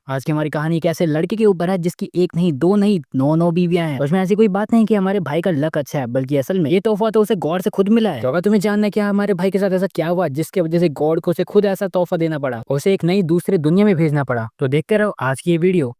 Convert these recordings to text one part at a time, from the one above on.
आज की हमारी कहानी एक ऐसे लड़के के ऊपर है जिसकी एक नहीं दो नहीं नौ बीवियां हैं। उसमें ऐसी कोई बात नहीं कि हमारे भाई का लक अच्छा है, बल्कि असल में ये तोहफा तो उसे गॉड से खुद मिला है। तो अगर तुम्हें जानना है कि हमारे भाई के साथ ऐसा क्या हुआ जिसकी वजह से गॉड को उसे खुद ऐसा तोहफा देना पड़ा, उसे एक नई दूसरे दुनिया में भेजना पड़ा, तो देखते रहो आज की ये वीडियो।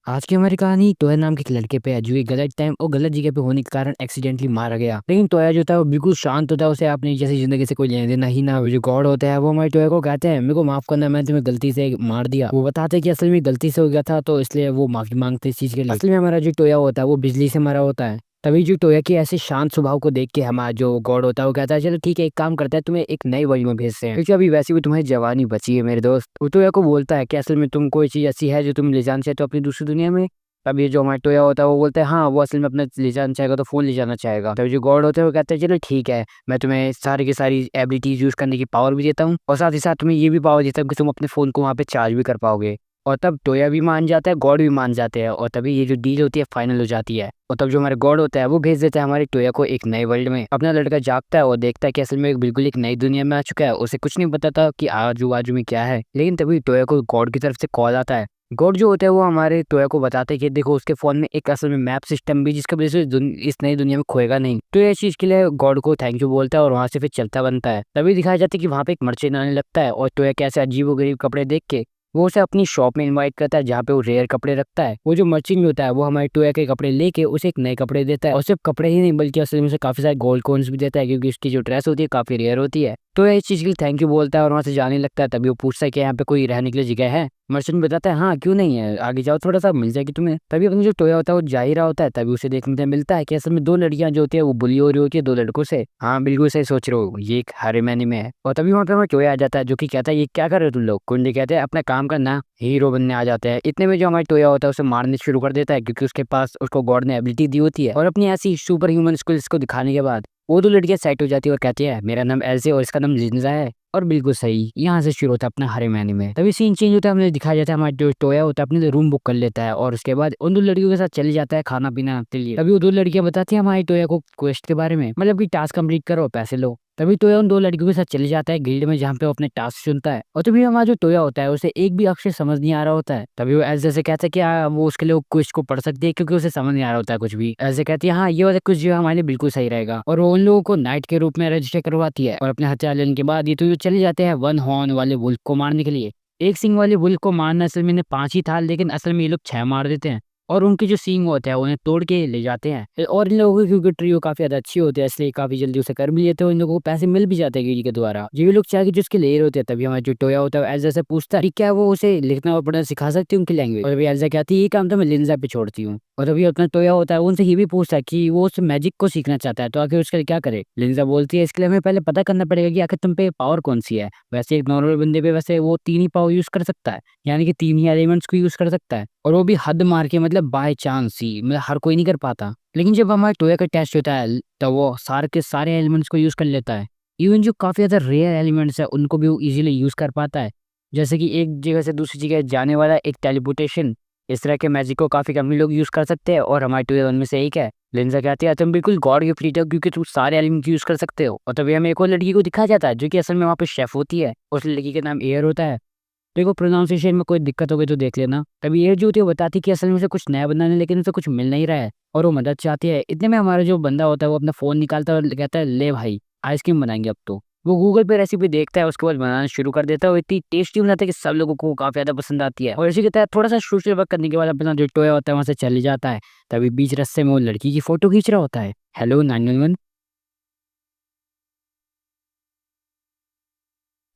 आज की हमारी कहानी टोया नाम के एक लड़के पे है जो एक गलत टाइम और गलत जगह पे होने के कारण एक्सीडेंटली मारा गया। लेकिन टोया जो था वो बिल्कुल शांत होता है, उसे अपनी जैसी जिंदगी से कोई लेना देना ही ना। जो गॉड होता है वो हमारे टोया को कहते हैं मेरे को माफ करना, मैं तुम्हें गलती से मार दिया। वो बताते हैं कि असल में गलती से हो गया था, तो इसलिए वो माफी मांगते इस चीज के लिए। असल में हमारा जो टोया होता है वो बिजली से मरा होता है। तभी जो टोया के ऐसे शांत स्वभाव को देख के हमारा जो गॉड होता है वो कहता है चलो ठीक है, एक काम करता है, तुम्हें एक नई वर्ल्ड में भेजते हैं, क्योंकि अभी वैसे भी तुम्हारी जवानी बची है मेरे दोस्त। वो टोया को बोलता है कि असल में तुम कोई चीज ऐसी है जो तुम ले जाना चाहते हो अपनी दूसरी दुनिया में। तब ये जो हमारा टोया होता है वो बोलता है हाँ वो असल में अपना ले जाना चाहेगा, तो फोन ले जाना चाहेगा। तब जो गॉड होते हैं वो कहते हैं चलो ठीक है, मैं तुम्हें सारी की सारी एबिलिटीज यूज करने की पावर भी देता हूँ, और साथ ही साथ तुम्हें ये भी पावर देता हूँ कि तुम अपने फोन को वहाँ पे चार्ज भी कर पाओगे। और तब टोया भी मान जाता है, गॉड भी मान जाते हैं, और तभी ये जो डील होती है फाइनल हो जाती है। और तब जो हमारे गॉड होता है वो भेज देता है हमारे टोया को एक नए वर्ल्ड में। अपना लड़का जागता है और देखता है कि असल में बिल्कुल एक नई दुनिया में आ चुका है। उसे कुछ नहीं पता था कि आजू बाजू में क्या है, लेकिन तभी टोया को गॉड की तरफ से कॉल आता है। गॉड जो होता है वो हमारे टोया को बताते हैं कि देखो उसके फोन में एक असल में मैप सिस्टम भी, जिसकी वजह से इस नई दुनिया में खोएगा नहीं। तो ये चीज के लिए गॉड को थैंक यू बोलता है और वहां से फिर चलता बनता है। तभी दिखाया जाता है कि वहां पे एक मर्चेंट आने लगता है, और टोया कैसे अजीबोगरीब कपड़े देख के वो उसे अपनी शॉप में इनवाइट करता है जहाँ पे वो रेयर कपड़े रखता है। वो जो मर्चेंट होता है वो हमारे टोया के कपड़े लेके उसे एक नए कपड़े देता है, और सिर्फ कपड़े ही नहीं बल्कि असल में उसे काफी सारे गोल्ड कॉइन्स भी देता है, क्योंकि उसकी जो ड्रेस होती है काफी रेयर होती है। तो इस चीज के लिए थैंक यू बोलता है और वहां से जाने लगता है। तभी वो पूछता है कि यहाँ पे कोई रहने के लिए जगह है। मर्चेंट बताता है हाँ क्यों नहीं है, आगे जाओ थोड़ा सा मिल जाएगी तुम्हें। तभी अपना जो टोया होता है वो जा ही रहा होता है, तभी उसे देखने को मिलता है कि असल में दो लड़कियां जो होती है वो बुली हो रही होती है दो लड़कों से। हाँ बिल्कुल सही सोच रहे हो, ये एक हारे मैनी में है। और तभी वहाँ पे हमारा टोया आ जाता है जो कि कहता है ये क्या कर रहे हो तुम लोग। कुंडी कहते हैं अपना काम करना, हीरो बनने आ जाते हैं। इतने में जो हमारा टोया होता है उसे मारने शुरू कर देता है, क्योंकि उसके पास उसको गॉड ने एबिलिटी दी होती है। और अपनी ऐसी सुपर ह्यूमन स्किल्स को दिखाने के बाद वो दो लड़कियां सेट हो जाती है और कहती है मेरा नाम एल्से और इसका नाम जिंजा है। और बिल्कुल सही, यहाँ से शुरू होता है अपना हरे महीने में। तभी सीन चेंज होता है, हमने दिखाया जाता है हमारा जो टोया होता है अपने लिए रूम बुक कर लेता है, और उसके बाद उन दो लड़कियों के साथ चले जाता है खाना पीना के लिए। तभी वो दो लड़कियां बताती है हमारे टोया को क्वेस्ट के बारे में, मतलब कि टास्क कंप्लीट करो पैसे लो। तभी टोया उन दो लड़कियों के साथ चले जाता है गिल्ड में जहाँ पे वो अपने टास्क चुनता है। और तभी हमारा जो टोया होता है उसे एक भी अक्षर समझ नहीं आ रहा होता है। तभी वो ऐसे से कहता है कि वो उसके लिए क्विज को पढ़ सकती है, क्योंकि उसे समझ नहीं आ रहा होता है कुछ भी। ऐसे कहती है हाँ ये वाला क्विज जो है हमारे लिए बिल्कुल सही रहेगा, और वो उन लोगों को नाइट के रूप में रजिस्टर करवाती है। और अपने हथियार लेने के बाद ये तो चले जाते हैं वन हॉर्न वाले वुल्फ को मारने के लिए। एक सिंग वाले वुल्फ को मारना असल में इन्हें 5 ही था, लेकिन असल में ये लोग 6 मार देते हैं, और उनके जो सींग होते हैं उन्हें तोड़ के ले जाते हैं। और इन लोगों की क्योंकि ट्रियो काफी ज्यादा अच्छी होती है, इसलिए काफी जल्दी उसे कर भी लेते हैं, इन लोगों को पैसे मिल भी जाते हैं गिरी के द्वारा जो ये लोग चाहे जो उसके ले रहे होते हैं। तभी हमारा जो टोया होता है एल्जा से पूछता है कि क्या वो उसे लिखना और पढ़ना सिखा सकती है उनकी लैंग्वेज। और अभी एल्जा कहती है ये काम तो मैं लिंजा पे छोड़ती हूँ। और अभी अपना टोया होता है उनसे ये भी पूछता है कि वो उस मैजिक को सीखना चाहता है, तो आखिर उसके लिए क्या करे। लिंजा बोलती है इसके लिए हमें पहले पता करना पड़ेगा कि आखिर तुम पे पावर कौन सी है। वैसे एक नॉर्मल बंदे पे वैसे वो 3 ही पावर यूज कर सकता है, यानी कि 3 ही एलिमेंट्स को यूज कर सकता है, और वो भी हद मार के, मतलब बाय चांस ही, मतलब हर कोई नहीं कर पाता। लेकिन जब हमारे टोया का टेस्ट होता है तो वो सारे के सारे एलिमेंट्स को यूज कर लेता है। इवन जो काफी ज्यादा रेयर एलिमेंट्स है उनको भी वो इजीली यूज कर पाता है, जैसे कि एक जगह से दूसरी जगह जाने वाला एक टेलीपोर्टेशन। इस तरह के मैजिक को काफी कम ही लोग यूज कर सकते हैं, और हमारे टोया उनमें से एक है। लिंजा कहती है तुम बिल्कुल गॉड गिफ्टेड हो क्योंकि तुम सारे एलिमेंट यूज कर सकते हो। और तभी हमें एक और लड़की को दिखाया जाता है जो कि असल में वहाँ पे शेफ होती है। उस लड़की का नाम एयर होता है। देखो प्रोनाउंसिएशन में कोई दिक्कत हो गई तो देख लेना। तभी एयर जो होती है वो बताती है कि असल में उसे कुछ नया बनाने, लेकिन उसे कुछ मिल नहीं रहा है, और वो मदद चाहती है। इतने में हमारा जो बंदा होता है वो अपना फोन निकालता है और कहता है ले भाई आइसक्रीम बनाएंगे अब तो। वो गूगल पे रेसिपी देखता है, उसके बाद बनाना शुरू कर देता है, और इतनी टेस्टी बनाता है कि सब लोगों को काफी ज्यादा पसंद आती है। और इसी के तहत थोड़ा सा सोशल वर्क करने के बाद अपना जो टोया होता है वहां से चले जाता है। तभी बीच रास्ते में वो लड़की की फोटो खींच रहा होता है। हेलो 911।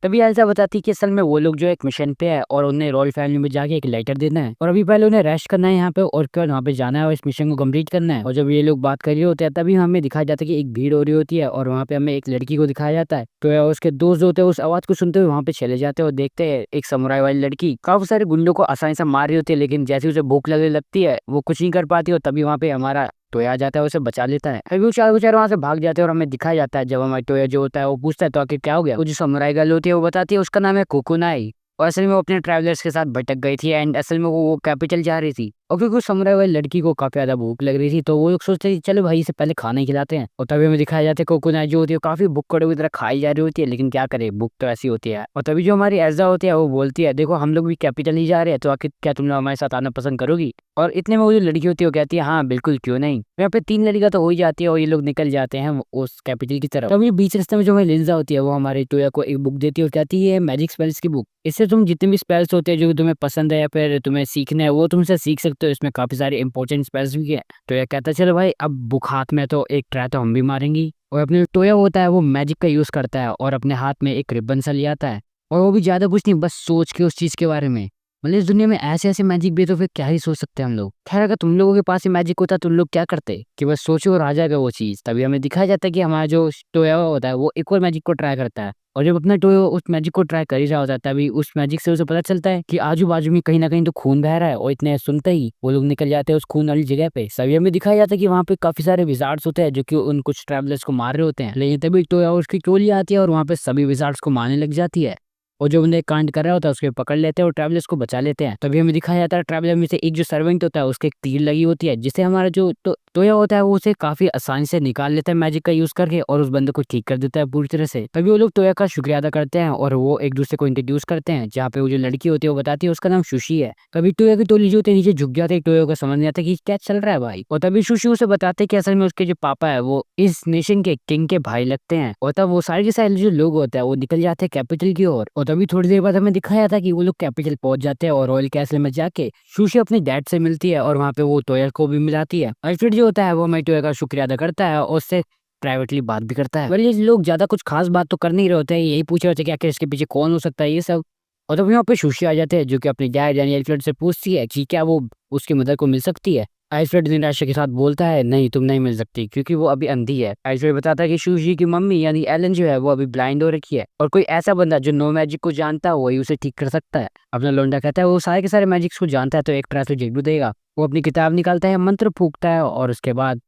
तभी एल्सा बताती कि असल में वो लोग जो एक मिशन पे है, और उन्हें रॉयल फैमिली में जाके एक लेटर देना है, और अभी पहले उन्हें रेस्ट करना है यहाँ पे, और उसके बाद वहाँ पे जाना है और इस मिशन को कंप्लीट करना है। और जब ये लोग बात कर रहे होते हैं तभी हमें दिखाया जाता है कि एक भीड़ हो रही होती है, और वहाँ पे हमें एक लड़की को दिखाया जाता है। तो या उसके दोस्त होते हैं उस आवाज को सुनते हुए वहाँ पे चले जाते हैं, और देखते हैं एक समुराई वाली लड़की काफी सारे गुंडों को आसानी से मार रही होती है, लेकिन जैसे उसे भूख लगने लगती है वो कुछ नहीं कर पाती। और तभी वहाँ पे हमारा टोया आ जाता है, उसे बचा लेता है। अभी वो चार बेचारे वहां से भाग जाते हैं, और हमें दिखाया जाता है जब हमारा टोया जो होता है वो पूछता है तो आखिर क्या हो गया। वो जो समुराई गर्ल होती है वो बताती है उसका नाम है कुकुनाई, और असल में वो अपने ट्रैवलर्स के साथ भटक गई थी, एंड असल में वो कैपिटल जा रही थी। और क्योंकि उस समुराई वाली लड़की को काफ़ी ज़्यादा भूख लग रही थी, तो वो लोग सोचते हैं चलो भाई इसे पहले खाना ही खिलाते हैं। और तभी हमें दिखाया जाता है कोकोनट जो होती है काफ़ी भुक्कड़ों की तरह खाई जा रही होती है, लेकिन क्या करे भूख तो ऐसी होती है। और तभी जो हमारी एज़ा होती है वो बोलती है देखो हम लोग भी कैपिटल ही जा रहे हैं, तो आखिर क्या तुम लोग हमारे साथ आना पसंद करोगी? और इतने में वो जो लड़की होती है वो कहती है हाँ बिल्कुल क्यों नहीं। यहाँ पे 3 लड़कियाँ तो हो ही जाती है और ये लोग निकल जाते हैं उस कैपिटल की तरफ। तभी बीच रास्ते में जो हमारी लिंजा होती है वो हमारे टोया को एक बुक देती है और कहती है मैजिक स्पेल्स की बुक। इससे तुम जितने भी स्पेल्स होते हैं जो तुम्हें पसंद है या फिर तुम्हें सीखना है वो तुमसे सीख सकते हो। इसमें काफी सारे इंपॉर्टेंट स्पेल्स भी है। टोया कहता है चलो भाई अब बुक हाथ में है तो एक ट्राई तो हम भी मारेंगी। और अपने टोया होता है वो मैजिक का यूज करता है और अपने हाथ में एक रिबन सा ले आता है। और वो भी ज्यादा कुछ नहीं बस सोच के उस चीज के बारे में। मतलब इस दुनिया में ऐसे ऐसे मैजिक भी है तो फिर क्या ही सोच सकते हैं हम लोग। खैर अगर तुम लोगों के पास ही मैजिक होता तुम लोग क्या करते कि बस सोचो और आ जाएगा वो चीज। तभी हमें दिखाया जाता है कि हमारा जो टोया होता है वो एक और मैजिक को ट्राई करता है। और जब अपना टोया उस मैजिक को ट्राई कर ही रहा होता है तभी उस मैजिक से उसे पता चलता है कि आजू बाजू में कहीं ना कहीं तो खून बह रहा है। और इतने सुनते ही वो लोग निकल जाते हैं उस खून वाली जगह पे। सभी हमें दिखाया जाता है कि वहाँ पे काफी सारे विजार्ड्स होते हैं जो कि उन कुछ ट्रैवलर्स को मार रहे होते हैं। लेकिन तभी टोया उसकी टोली आती है और वहाँ पे सभी विजार्ड्स को मारने लग जाती है। और जो बंदे कांड कर रहा होता है उसके पकड़ लेते हैं और ट्रैवलर्स को बचा लेते हैं। तभी हमें दिखाया जाता है ट्रैवलर में से एक जो सर्वेंट होता है उसके एक तीर लगी होती है जिससे हमारा जो टोया होता है वो उसे काफी आसानी से निकाल लेता है मैजिक का यूज करके और उस बंदे को ठीक कर देता है पूरी तरह से। तभी वो लोग टोया का शुक्रिया अदा करते हैं और वो एक दूसरे को इंट्रोड्यूस करते हैं जहाँ पे वो जो लड़की होती है वो बताती है उसका नाम सुशी है। तभी टोया की टोली जो होती है नीचे झुक जाते हैं। टोया को समझ नहीं आता कि क्या चल रहा है भाई। और तभी सुशी उसे बताते हैं कि असल में उसके जो पापा है वो इस नेशन के किंग के भाई लगते हैं। और तब वो सारे के सारे जो लोग होते हैं वो निकल जाते हैं कैपिटल की ओर। और तभी थोड़ी देर बाद हमें दिखाया था कि वो लोग कैपिटल पहुंच जाते हैं और रॉयल कैसल में जाके सुशी अपने डैड से मिलती है और वहाँ पे वो टोया को भी मिलाती है। अल्फ्रेड जो होता है वो हमें टोया का शुक्रिया अदा करता है और उससे प्राइवेटली बात भी करता है। पर ये लोग ज्यादा कुछ खास बात तो कर नहीं रहे होते हैं, यही पूछ रहे होते हैं कि आखिर इसके पीछे कौन हो सकता है ये सब। और तब यहाँ पे सुशी आ जाते हैं जो कि अपने डैड यानी अल्फ्रेड से पूछती है कि क्या वो उसकी मदर को मिल सकती है। अल्फ्रेड निराशा के साथ बोलता है नहीं तुम नहीं मिल सकती क्योंकि वो अभी अंधी है। अल्फ्रेड बताता है कि सुशी की मम्मी यानी एलन जो है वो अभी ब्लाइंड हो रखी है और कोई ऐसा बंदा जो नो मैजिक को जानता है वही उसे ठीक कर सकता है। अपना लोंडा कहता है वो सारे के सारे मैजिक्स को जानता है तो एक तरह से जरूर देगा। वो अपनी किताब निकालता है मंत्र फूकता है और उसके बाद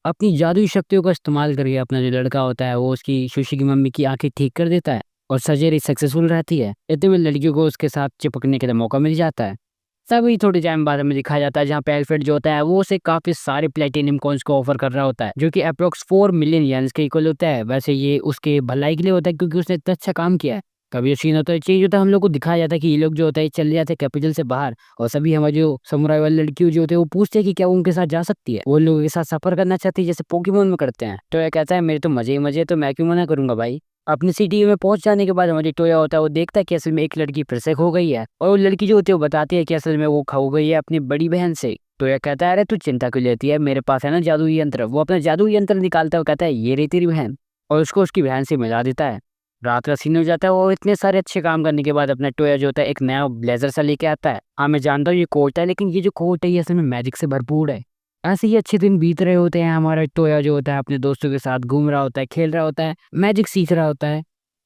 अपनी जादुई शक्तियों का इस्तेमाल करके अपना जो लड़का होता है वो उसकी सुशी की मम्मी की आंखें ठीक कर देता है और सर्जरी सक्सेसफुल रहती है। इतने में लड़कियों को उसके साथ चिपकने के लिए मौका मिल जाता है। तभी थोड़ी टाइम बाद हमें दिखाया जाता है जहाँ पे एल्फ्रेड जो होता है वो उसे काफी सारे प्लेटिनियम कॉइन्स को ऑफर कर रहा होता है जो कि अप्रोक्स 4 मिलियन येन्स के इक्वल होता है। वैसे ये उसके भलाई के लिए होता है क्योंकि उसने इतना अच्छा काम किया है। कभी ये सीन होता है चीज होता है हम लोग को दिखाया जाता है कि ये लोग जो होता है चले जाते हैं कैपिटल से बाहर और सभी हमारे जो समुराई वाली लड़की जो होते हैं वो पूछते हैं कि क्या वो उनके साथ जा सकती है, वो लोगों के साथ सफर करना चाहती है जैसे पोकेमोन में करते हैं। तो ये कहता है मेरे तो मजे ही मजे, तो मैं क्यों मना करूंगा भाई। अपनी सिटी में पहुंच जाने के बाद हमारी टोया होता है वो देखता है कि असल में एक लड़की फिर से खो गई है और वो लड़की जो होती है वो बताती है कि असल में वो खो गई है अपनी बड़ी बहन से। टोया कहता है अरे तू चिंता क्यों लेती है, मेरे पास है ना जादुई यंत्र। वो अपना जादुई यंत्र निकालता है और कहता है ये रही तेरी बहन और उसको उसकी बहन से मिला देता है। रात का सीन हो जाता है और इतने सारे अच्छे काम करने के बाद अपना टोया जो होता है एक नया ब्लेजर सा लेके आता है। हाँ मैं जानता हूँ ये कोट है लेकिन ये जो कोट है ये असल में मैजिक से भरपूर है। ऐसे ही अच्छे दिन बीत रहे होते हैं, हमारा टोया जो होता है अपने दोस्तों के साथ घूम रहा होता है, खेल रहा होता है, मैजिक सीख रहा होता है।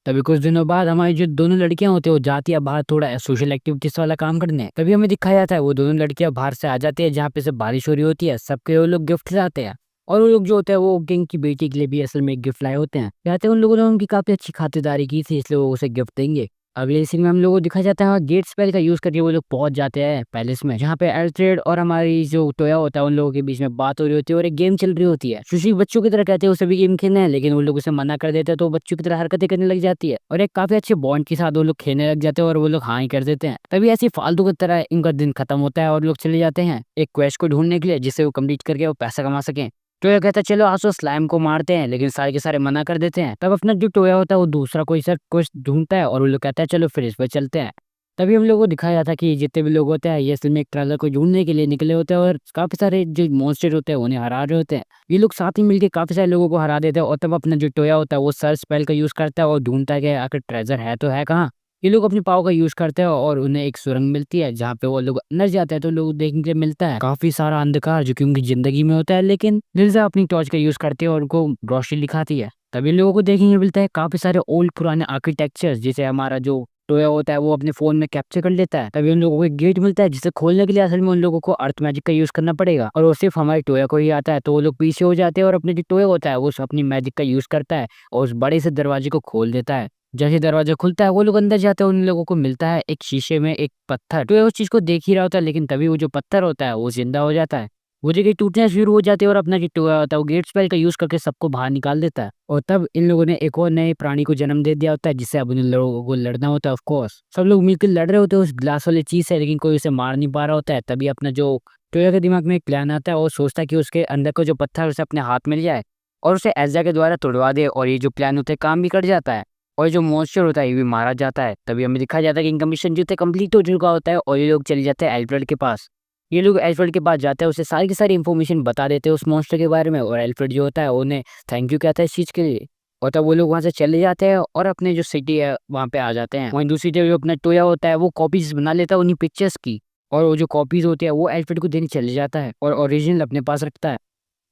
तभी कुछ दिनों बाद हमारी जो दोनों लड़कियां होती है वो जाती है बाहर थोड़ा सोशल एक्टिविटीज वाला काम करने। तभी हमें दिखाया जाता है वो दोनों लड़कियां बाहर से आ जाती है जहाँ पे से बारिश हो रही होती है, सबके वो लोग गिफ्ट लाते हैं और वो लोग जो होते हैं वो किंग की बेटी के लिए भी असल में एक गिफ्ट लाए होते हैं। कहते हैं उन लोगों ने उनकी काफी अच्छी खातिरदारी की थी इसलिए वो उसे गिफ्ट देंगे। अगले सीन में हम लोगों को दिखा जाता है गेट स्पेल का यूज करके वो लोग पहुंच जाते हैं पैलेस में जहाँ पे एल्फ्रेड और हमारी जो टोया होता है उन लोगों के बीच में बात हो रही होती है और एक गेम चल रही होती है। सुशी बच्चों की तरह कहते हैं उसे भी गेम खेलना है लेकिन वो लोग उसे मना कर देते हैं तो वो बच्चों की तरह हरकतें करने लग जाती है और एक काफी अच्छे बॉन्ड के साथ वो लोग खेलने लग जाते हैं और वो लोग हाँ ही कर देते हैं। तभी ऐसी फालतू की तरह इनका दिन खत्म होता है और लोग चले जाते हैं एक क्वेस्ट को ढूंढने के लिए जिससे वो कंप्लीट करके वो पैसा कमा सकें। टोया कहता है चलो आज तो स्लाइम को मारते हैं लेकिन सारे के सारे मना कर देते हैं। तब अपना जो टोया होता है वो दूसरा कोई सा कुछ ढूंढता है और वो लोग कहता है चलो फिर इस पर चलते हैं। तभी हम लोगों को दिखाया जाता है कि जितने भी लोग होते हैं ये असल में एक ट्रेलर को ढूंढने के लिए निकले होते हैं और काफी सारे जो मॉन्स्टर होते हैं उन्हें हरा रहे होते हैं। ये लोग साथ ही मिलकर काफी सारे लोगों को हरा देते हैं और तब अपना जो टोया होता है वो सर्च स्पेल का यूज करता है और ढूंढता है कि आखिर ट्रेजर है तो है कहाँ। ये लोग अपनी पाव का यूज करते हैं और उन्हें एक सुरंग मिलती है जहाँ पे वो लोग अंदर जाते हैं तो लोग देखने के लिए मिलता है काफी सारा अंधकार जो कि उनकी जिंदगी में होता है। लेकिन लिल्जा अपनी टॉर्च का यूज करती है और उनको रोशनी दिखाती है। तभी लोगों को देखने को मिलता है काफी सारे ओल्ड पुराने आर्किटेक्चर जिसे हमारा जो टोया होता है वो अपने फोन में कैप्चर कर लेता है। तभी उन लोगों को एक गेट मिलता है जिसे खोलने के लिए असल में उन लोगों को अर्थ मैजिक का यूज करना पड़ेगा और वो सिर्फ हमारे टोया को ही आता है। तो वो लोग पीछे हो जाते हैं और अपने जो टोया होता है वो अपनी मैजिक का यूज करता है और उस बड़े से दरवाजे को खोल देता है जैसे दरवाजा खुलता है वो लोग अंदर जाते हैं, उन लोगों को मिलता है एक शीशे में एक पत्थर। तो ये उस चीज़ को देख ही रहा होता है, लेकिन तभी वो जो पत्थर होता है वो ज़िंदा हो जाता है। वो जगह टूटना शुरू हो जाती है और अपना जो टोया होता है वो गेट स्पेल का यूज़ करके सबको बाहर निकाल देता है। और तब इन लोगों ने एक और नए प्राणी को जन्म दे दिया होता है, जिससे अब उन लोगों को लड़ना होता है ऑफ कोर्स। सब लोग मिलकर लड़ रहे होते हैं उस ग्लास वाली चीज़ से, लेकिन कोई उसे मार नहीं पा रहा होता है। तभी अपना जो टोया के दिमाग में एक प्लान आता है और सोचता है कि उसके अंदर का जो पत्थर उसे अपने हाथ मिल जाए और उसे एल्ज़ा के द्वारा तोड़वा दे, और ये जो प्लान होता है काम भी कर जाता है और जो मॉन्स्टर होता है ये भी मारा जाता है। तभी हमें दिखाया जाता है कि इनका मिशन जो था कंप्लीट हो चुका होता है और ये लोग चले जाते हैं एल्फ्रेड के पास। ये लोग एल्फ्रेड के पास जाते हैं, उसे सारी की सारी इन्फॉर्मेशन बता देते हैं उस मॉन्स्टर के बारे में, और एल्फ्रेड जो होता है उन्हें थैंक यू कहता है इस चीज़ के लिए। और तब वो लोग वहाँ से चले जाते हैं और अपने जो सिटी है वहाँ पे आ जाते हैं। वहीं दूसरी तरफ जो अपना टोया होता है वो कॉपीज बना लेता है उन्हीं पिक्चर्स की, और वो जो कॉपीज होती है वो एल्फ्रेड को देने चले जाता है और ओरिजिनल अपने पास रखता है।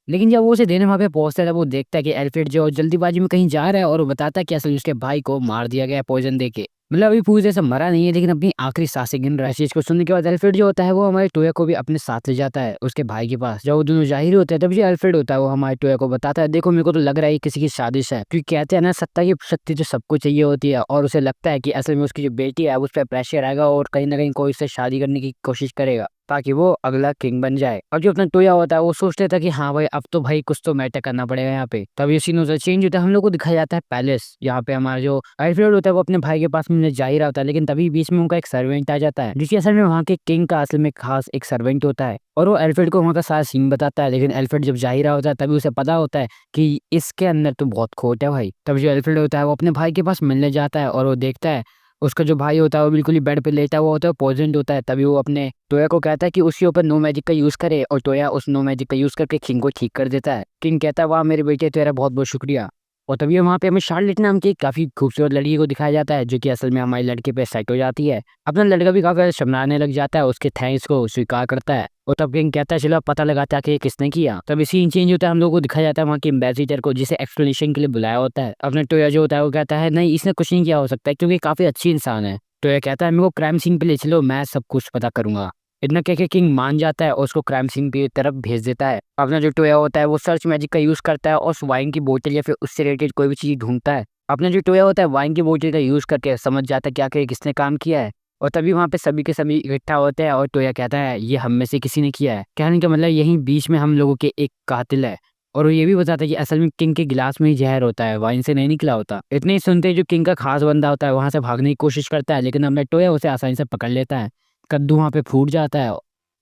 लेकिन जब वो उसे देने वहाँ पे पहुँचता है तब वो देखता है कि एल्फ्रेड जो जल्दीबाजी में कहीं जा रहा है, और वो बताता है कि असल में उसके भाई को मार दिया गया है पॉइजन देके। मतलब अभी पूरी तरह से मरा नहीं है, लेकिन अपनी आखिरी सांसें गिन रहा है। इस चीज़ को सुनने के बाद एल्फ्रेड जो होता है वो हमारे टोया को भी अपने साथ ले जाता है उसके भाई के पास। जब वो दोनों जाहिर होते हैं तब जो एल्फ्रेड होता है वो हमारे टोया को बताता है, देखो मेरे को तो लग रहा है ये किसी की साजिश है, क्योंकि कहते हैं ना सत्ता की शक्ति जो सबको चाहिए होती है, और उसे लगता है कि असल में उसकी जो बेटी है उस पर प्रेशर आएगा और कहीं ना कहीं कोई उससे शादी करने की कोशिश करेगा ताकि वो अगला किंग बन जाए। और जो अपना टोया होता है वो सोचते था कि हाँ भाई अब तो भाई कुछ तो मैटर करना पड़ेगा यहाँ पे। तब ये सीन होता है चेंज होता है, हम लोग को दिखाया जाता है पैलेस। यहाँ पे हमारा जो एल्फ्रेड होता है वो अपने भाई के पास मिलने जा ही रहा होता है, लेकिन तभी बीच में उनका एक सर्वेंट आ जाता है, जिसकी असल में वहाँ के किंग का असल में खास एक सर्वेंट होता है, और वो एल्फ्रेड को वहाँ का सारा सीन बताता है। लेकिन एल्फ्रेड जब जा ही रहा होता है तभी उसे पता होता है कि इसके अंदर तो बहुत खोट है भाई। तब जो एल्फ्रेड होता है वो अपने भाई के पास मिलने जाता है और वो देखता है उसका जो भाई होता है वो बिल्कुल ही बेड पे लेटा हुआ होता है, पॉइजन्ड होता है। तभी वो अपने टोया को कहता है कि उसके ऊपर नो मैजिक का यूज करे, और टोया उस नो मैजिक का यूज करके किंग को ठीक कर देता है। किंग कहता है वाह मेरे बेटे तेरा बहुत बहुत शुक्रिया। और तभी वहाँ पे हमें शार्लेट नाम की एक काफी खूबसूरत लड़की को दिखाया जाता है, जो कि असल में हमारे लड़के पे सेट हो जाती है। अपना लड़का भी काफी शर्माने लग जाता है, उसके थैंक्स को स्वीकार करता है, और तब किंग कहता है चलो अब पता लगाता है कि ये किसने किया। तब सीन चेंज होता है, हम लोगों को दिखाया जाता है वहाँ के एम्बेसडर को, जिसे एक्सप्लेनेशन के लिए बुलाया होता है। अपना टोया जो होता है वो कहता है नहीं इसने कुछ नहीं किया हो सकता है, क्योंकि काफी अच्छी इंसान है। तो ये कहता है मेरे को क्राइम सीन पे ले चलो, मैं सब कुछ पता करूंगा। इतना कह के किंग मान जाता है और उसको क्राइम सीन की तरफ भेज देता है। अपना जो टोया होता है वो सर्च मैजिक का यूज करता है और उस वाइन की बोतल या फिर उससे रिलेटेड कोई भी चीज ढूंढता है। अपना जो टोया होता है वाइन की बोतल का यूज करके समझ जाता है क्या कि किसने काम किया है, और तभी वहाँ पे सभी के सभी इकट्ठा होते हैं और टोया कहता है ये हम में से किसी ने किया है। कहने का मतलब यहीं बीच में हम लोगों के एक कातिल है, और वो ये भी बताता है कि असल में किंग के गिलास में ही जहर होता है, वाइन से नहीं निकला होता। इतने ही सुनते ही जो किंग का खास बंदा होता है वहां से भागने की कोशिश करता है, लेकिन हमने टोया उसे आसानी से पकड़ लेता है। कद्दू वहाँ पे फूट जाता है,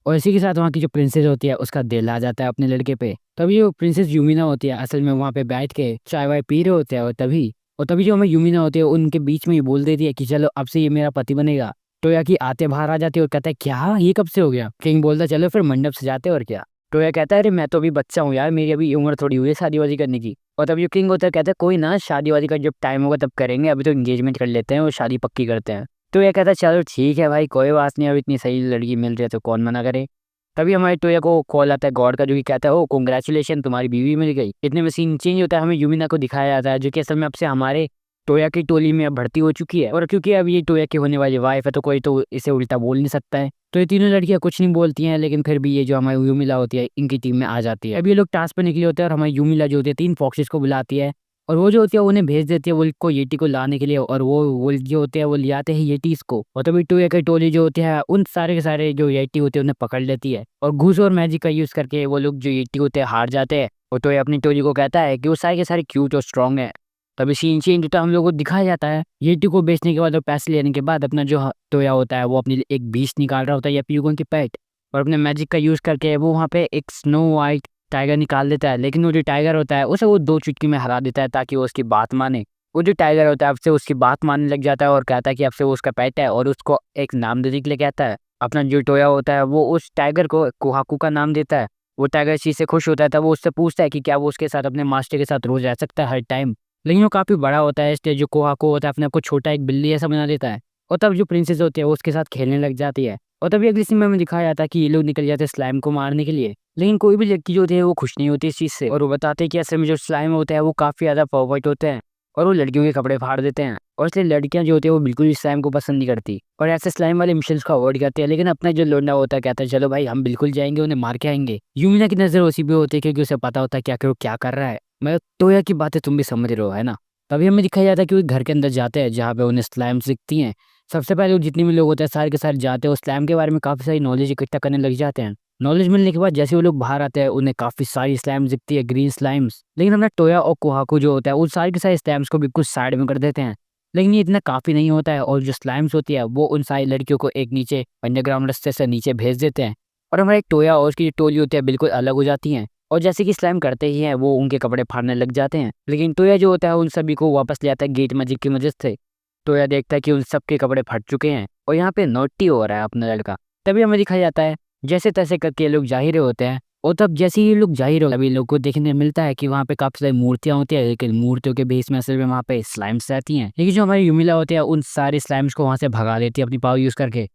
और इसी के साथ वहाँ की जो प्रिंसेस होती है उसका दिल आ जाता है अपने लड़के पे। तभी जो प्रिंसेस यूमिना होती है असल में वहाँ पे बैठ के चाय वाय पी रहे होते हैं, और तभी जो हमें यूमिना होती है उनके बीच में ये बोल देती है कि चलो अब से ये मेरा पति बनेगा। टोया की आते बाहर आ जाती है और कहता है क्या ये कब से हो गया। किंग बोलता है चलो फिर मंडप सजाते और क्या। टोया कहता है अरे मैं तो अभी बच्चा हूँ यार, मेरी अभी उम्र थोड़ी हुई है शादी वादी करने की। और तब जो किंग होता है कहता है कोई ना शादी वादी का जब टाइम होगा तब करेंगे, अभी तो एंगेजमेंट कर लेते हैं और शादी पक्की करते हैं। तो ये कहता है चलो ठीक है भाई कोई बात नहीं, अब इतनी सही लड़की मिल रही है तो कौन मना करे। तभी हमारे टोया को कॉल आता है गॉड का, जो कि कहता है ओ कॉन्ग्रेचुलेशन तुम्हारी बीवी मिल गई। इतने में सीन चेंज होता है, हमें यूमिना को दिखाया जाता है जो कि असल में अब से हमारे टोया की टोली में अब भर्ती हो चुकी है, और क्योंकि अब ये टोया की होने वाली वाइफ है तो कोई तो इसे उल्टा बोल नहीं सकता है। तो ये तीनों लड़कियां कुछ नहीं बोलती हैं, लेकिन फिर भी ये जो हमारी यूमिला होती है इनकी टीम में आ जाती है। अब ये लोग टास्क पे निकले होते हैं और हमारी यूमिला जो होती है 3 फॉक्सेस को बुलाती है, और वो जो होती है उन्हें भेज देती है वुल्फ को येटी को लाने के लिए, और वो जो होते हैं वो ले आते हैं येटीज को। और तभी टोया की टोली जो होती है उन सारे के सारे जो येटी होते हैं उन्हें पकड़ लेती है, और घूस और मैजिक का यूज करके वो लोग जो येटी होते हैं हार जाते हैं। और टोया अपनी टोली को कहता है कि वो सारे के सारे क्यूट और स्ट्रॉन्ग है। तभी सीन चेंज होता है, हम लोग को दिखाया जाता है येटी को बेचने के बाद और पैसे लेने के बाद अपना जो टोया होता है वो अपने लिए एक बीस्ट निकाल रहा होता है या प्यूगन की पेट, और अपने मैजिक का यूज करके वो वहाँ पे एक स्नो वाइट टाइगर निकाल देता है। लेकिन वो जो टाइगर होता है उसे वो 2 चुटकी में हरा देता है ताकि वो उसकी बात माने। वो जो टाइगर होता है अब से उसकी बात मानने लग जाता है और कहता है कि अब से वो उसका पेट है, और उसको एक नाम देने के लिए कहता है। अपना जो टोया होता है वो उस टाइगर को कुहाकू का नाम देता है। वो टाइगर इस चीज से खुश होता है, तब वो उससे पूछता है कि क्या वो उसके साथ अपने मास्टर के साथ रोज रह सकता है हर टाइम। लेकिन वो काफी बड़ा होता है, इसलिए जो कोहाको होता है अपने आप को छोटा एक बिल्ली ऐसा बना देता है, और तब जो प्रिंसेस होती है वो उसके साथ खेलने लग जाती है। और तभी अगली सीन में हमें दिखाया जाता है कि ये लोग निकल जाते हैं स्लाइम को मारने के लिए, लेकिन कोई भी लड़की जो होती है वो खुश नहीं होती इस चीज़ से, और वो बताते हैं कि असल में जो स्लाइम होते हैं वो काफ़ी ज़्यादा फॉरवर्ड होते हैं और वो लड़कियों के कपड़े फाड़ देते हैं, और इसलिए लड़कियां जो होती है वो बिल्कुल भी स्लाइम को पसंद नहीं करती और ऐसे स्लाइम वाले मिशंस को अवॉइड करते हैं। लेकिन अपना जो लोंडा होता है कहता है चलो भाई हम बिल्कुल जाएंगे, उन्हें मार के आएंगे। यूमिना की नज़र उसी पे होती है क्योंकि उसे पता होता है कि आखिर वो क्या कर रहा है। मैं टोया की बातें तुम भी समझ रहे हो है ना। तभी हमें दिखाया जाता है कि वो घर के अंदर जाते हैं जहाँ पे उन्हें स्लाइम्स दिखती हैं। सबसे पहले वो जितने भी लोग होते हैं सारे के सारे जाते हैं, उस स्लैम के बारे में काफ़ी सारी नॉलेज इकट्ठा करने लग जाते हैं। नॉलेज मिलने के बाद जैसे वो लोग बाहर आते हैं उन्हें काफ़ी सारी स्लैम्स दिखती है, ग्रीन स्लाइम्स। लेकिन हमारा टोया और कोहाकू जो होता है उन सारे के सारे स्लैम्स को बिल्कुल साइड में कर देते हैं। लेकिन ये इतना काफ़ी नहीं होता है, और जो स्लाइम्स होती है वो उन सारी लड़कियों को एक नीचे अंडरग्राउंड रास्ते से नीचे भेज देते हैं। और हमारा एक टोया और उसकी जो टोली होती है बिल्कुल अलग हो जाती हैं। और जैसे कि स्लाइम करते ही हैं वो उनके कपड़े फाड़ने लग जाते हैं। लेकिन टोया जो होता है उन सभी को वापस ले आता है गेट मैजिक की मदद से। टोया देखता है कि उन सबके कपड़े फट चुके हैं और यहाँ पे नॉटी हो रहा है अपना लड़का। तभी हमें दिखाया जाता है जैसे तैसे करके ये लोग जा ही रहे होते हैं। और तब जैसे ही ये लोग जा ही रहे होते हैं, अभी लोग को देखने मिलता है कि वहाँ पे काफी सारी मूर्तियां होती है, लेकिन मूर्तियों के बेस में असल में वहाँ पे स्लाइम्स रहती हैं। लेकिन जो हमारी युमिला होती है उन सारे स्लाइम्स को वहाँ से भगा देती है अपनी पावर यूज करके।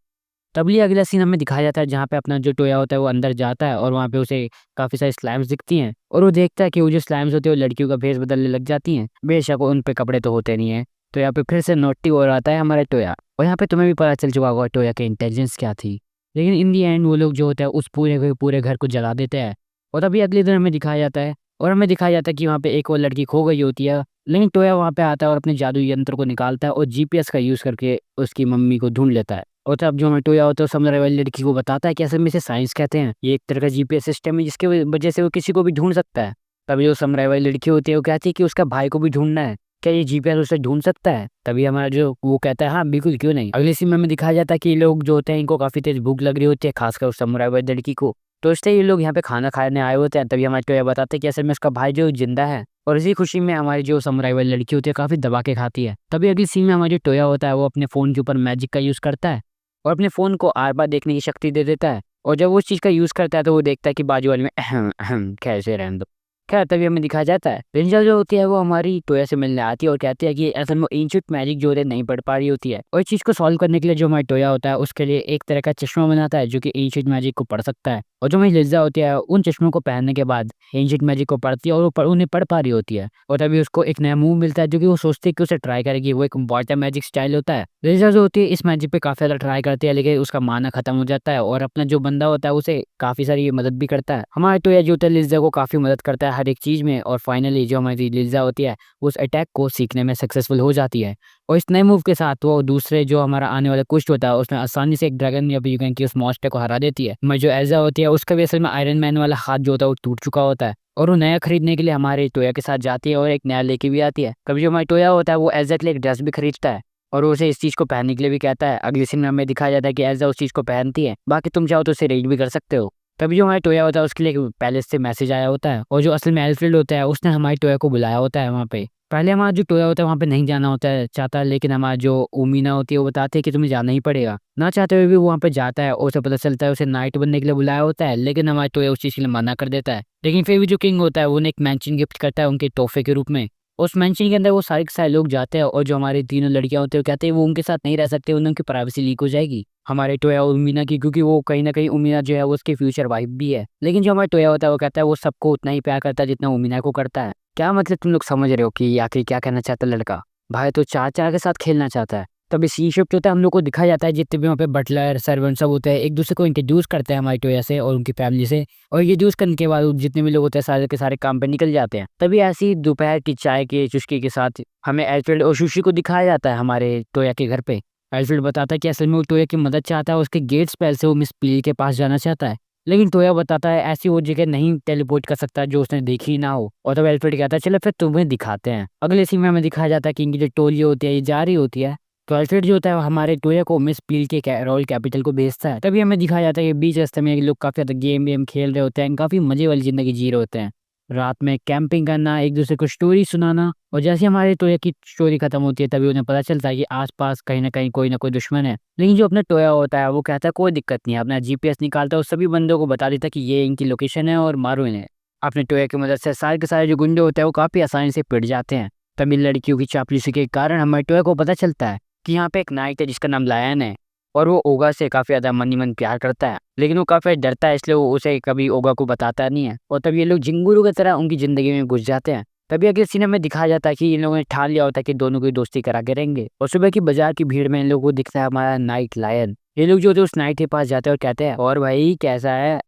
तभी अगला सीन हमें दिखाया जाता है जहाँ पे अपना जो टोया होता है वो अंदर जाता है और वहाँ पे उसे काफी सारी स्लाइम्स दिखती हैं। और वो देखता है कि वो जो स्लाइम्स होती है वो लड़कियों का भेष बदलने लग जाती हैं। बेशक उन पे कपड़े तो होते नहीं है। तो यहाँ पे फिर से नोटी हो आता है हमारा टोया। और यहाँ पे तुम्हें भी पता चल चुका होगा टोया की इंटेलिजेंस क्या थी। लेकिन इन दी एंड वो लोग जो होता है उस पूरे के पूरे घर को जला देते हैं। और तभी अगले दिन हमें दिखाया जाता है, और हमें दिखाया जाता है कि वहाँ पे एक और लड़की खो गई होती है। लेकिन टोया वहाँ पे आता है और अपने जादू यंत्र को निकालता है और जीपीएस का यूज करके उसकी मम्मी को ढूंढ लेता है। और तब जो हमें टोया होता है सामने वाली लड़की को बताता है कि असल में इसे साइंस कहते हैं, ये एक तरह का जीपीएस सिस्टम है जिसके वजह से वो किसी को भी ढूंढ सकता है। तभी जो समुराई वाली लड़की होती है वो कहती है कि उसका भाई को भी ढूंढना है, क्या ये जीपीएस उसे ढूंढ सकता है। तभी हमारा जो वो कहता है हाँ बिल्कुल क्यों नहीं। अगले सीन में हमें दिखाया जाता है कि ये लोग जो होते हैं इनको काफी तेज भूख लग रही होती है, खासकर उस समुराई वाली लड़की को। तो इसलिए ये लोग यहाँ पे खाना खाने आए होते हैं। तभी हमारे टोया बताते हैं कि असल में उसका भाई जो जिंदा है, और इसी खुशी में हमारी जो समुराई वाली लड़की होती है काफी दबा के खाती है। तभी अगली सीन में हमारा जो टोया होता है वो अपने फोन के ऊपर मैजिक का यूज करता है और अपने फ़ोन को आर पार देखने की शक्ति दे देता है। और जब वो उस चीज़ का यूज़ करता है तो वो देखता है कि बाजू वाले में अहम अहम कैसे रहने दो। खैर तभी हमें दिखाया जाता है रिंजा जो होती है वो हमारी टोया से मिलने आती है और कहती है कि असल में एंशिएंट मैजिक जो होता है नहीं पढ़ पा रही होती है। और इस चीज़ को सॉल्व करने के लिए जो हमारा टोया होता है उसके लिए एक तरह का चश्मा बनाता है जो कि एंशिएंट मैजिक को पढ़ सकता है। और जो हमारी लिज़ा होती है उन चश्मों को पहनने के बाद एंशिएंट मैजिक को पढ़ती है और वो उन्हें पढ़ पा रही होती है। और तभी उसको एक नया मूव मिलता है जो कि वो सोचती है कि उसे ट्राई करेगी। वो एक वाटर मैजिक स्टाइल होता है। लिज़ा जो होती है इस मैजिक पे काफ़ी ज़्यादा ट्राई करती है, लेकिन उसका माना खत्म हो जाता है और अपना जो बंदा होता है उसे काफ़ी सारी मदद भी करता है। हमारा टोया जो होता है लिज़ा को काफ़ी मदद करता है हर एक चीज़ में। और फाइनली जो हमारी लिज़ा होती है उस अटैक को सीखने में सक्सेसफुल हो जाती है। और इस नए मूव के साथ वो दूसरे जो हमारा आने वाला कुश्त होता है उसमें आसानी से एक ड्रैगन या यू कैन कि उस मॉन्स्टर को हरा देती है। मैं जो एल्ज़ा होती है उसका भी असल में आयरन मैन वाला हाथ जो होता है वो टूट चुका होता है और वो नया खरीदने के लिए हमारे टोया के साथ जाती है और एक नया लेके भी आती है। कभी जो हमारा टोया होता है वो एल्ज़ा के लिए एक ड्रेस भी खरीदता है और वो उसे इस चीज़ को पहनने के लिए भी कहता है। अगले सीन में हमें दिखाया जाता है कि एल्ज़ा उस चीज़ को पहनती है, बाकी तुम चाहो तो उसे रेड भी कर सकते हो। तभी जो हमारा टोया होता है उसके लिए पैलेस से मैसेज आया होता है और जो असल में एल्फ्रेड होता है उसने हमारे टोया को बुलाया होता है वहाँ पे। पहले हमारा जो टोया होता है वहाँ पे नहीं जाना होता है चाहता, लेकिन हमारा जो उमीना होती है वो बताती है कि तुम्हें जाना ही पड़ेगा। ना चाहते हुए भी वो वहाँ पे जाता है और उसे पता चलता है उसे नाइट बनने के लिए बुलाया होता है, लेकिन हमारा टोया उस चीज़ के लिए मना कर देता है। लेकिन फिर भी जो किंग होता है वो उन्हें एक मैंशन गिफ्ट करता है उनके तोहफे के रूप में। उस मैंशन के अंदर वो सारे के सारे लोग जाते हैं और जो हमारी तीनों लड़कियां होती है वो कहते हैं वो उनके साथ नहीं रह सकते, उनकी प्राइवेसी लीक हो जाएगी हमारे टोया और उमीना की, क्योंकि वो कहीं ना कहीं उमीना जो है वो उसकी फ्यूचर वाइफ भी है। लेकिन जो हमारा टोया होता है वो कहता है वो सबको उतना ही प्यार करता है जितना उमीना को करता है। क्या मतलब तुम लोग समझ रहे हो कि आखिर क्या कहना चाहता है लड़का? भाई तो चाचा के साथ खेलना चाहता है। तब इस सी शिफ्ट होता है हम लोग को दिखाया जाता है जितने भी वहाँ पे बटलर सर्वेंट सब होते हैं एक दूसरे को इंट्रोड्यूस करते हैं हमारी टोया से और उनकी फैमिली से। और ये यूज करने के बाद जितने भी लोग होते हैं सारे के सारे काम पे निकल जाते हैं। तभी ऐसी दोपहर की चाय के चुस्की के साथ हमें एल्फ्रेड और सुशी को दिखाया जाता है हमारे टोया के घर पे। एल्फ्रेड बताता है कि असल में वो टोया की मदद चाहता है, उसके गेट स्पेल से वो मिस पील के पास जाना चाहता है। लेकिन टोया बताता है ऐसी वो जगह नहीं टेलीपोर्ट कर सकता जो उसने देखी ना हो। और तब एल्फ्रेड कहता है चलो फिर तुम्हें दिखाते हैं। अगले सीन में हमें दिखाया जाता है कि इनकी जो टोली होती है ये जा रही होती है। तो एल्फ्रेड जो होता है वो हमारे टोया को मिस पील के रॉयल कैपिटल को भेजता है। तभी हमें दिखाया जाता है कि बीच रास्ते में ये लोग काफी ज्यादा गेम वेम खेल रहे होते हैं, काफी मजे वाली जिंदगी जी रहे होते हैं। रात में कैंपिंग करना, एक दूसरे को स्टोरी सुनाना। और जैसे हमारे टोया की स्टोरी खत्म होती है तभी उन्हें पता चलता है कि आसपास कहीं ना कोई दुश्मन है। लेकिन जो अपना टोया होता है वो कहता है कोई दिक्कत नहीं है, अपना जीपीएस निकालता है और सभी बंदों को बता देता है कि ये इनकी लोकेशन है और मारो इन्हें। अपने टोया की मदद से सारे के सारे जो गुंडे होते हैं वो काफी आसानी से पिट जाते हैं। तभी लड़कियों की चापलूसी के कारण हमारे टोया को पता चलता है कि यहाँ पे एक नाइट है जिसका नाम लायन है और वो ओगा से काफी ज्यादा मन ही मन प्यार करता है, लेकिन वो काफी डरता है इसलिए वो उसे कभी ओगा को बताता नहीं है। और तब ये लोग जिंगुरू की तरह उनकी जिंदगी में घुस जाते हैं। तभी अगले सीन में दिखाया जाता है कि इन लोगों ने ठान लिया होता है कि दोनों की दोस्ती करा के रहेंगे। और सुबह की बाजार की भीड़ में इन लोगों को दिखता है हमारा नाइट लायन। ये लोग जो होते हैं उस नाइट के पास जाते हैं और कहते हैं और भाई कैसा है।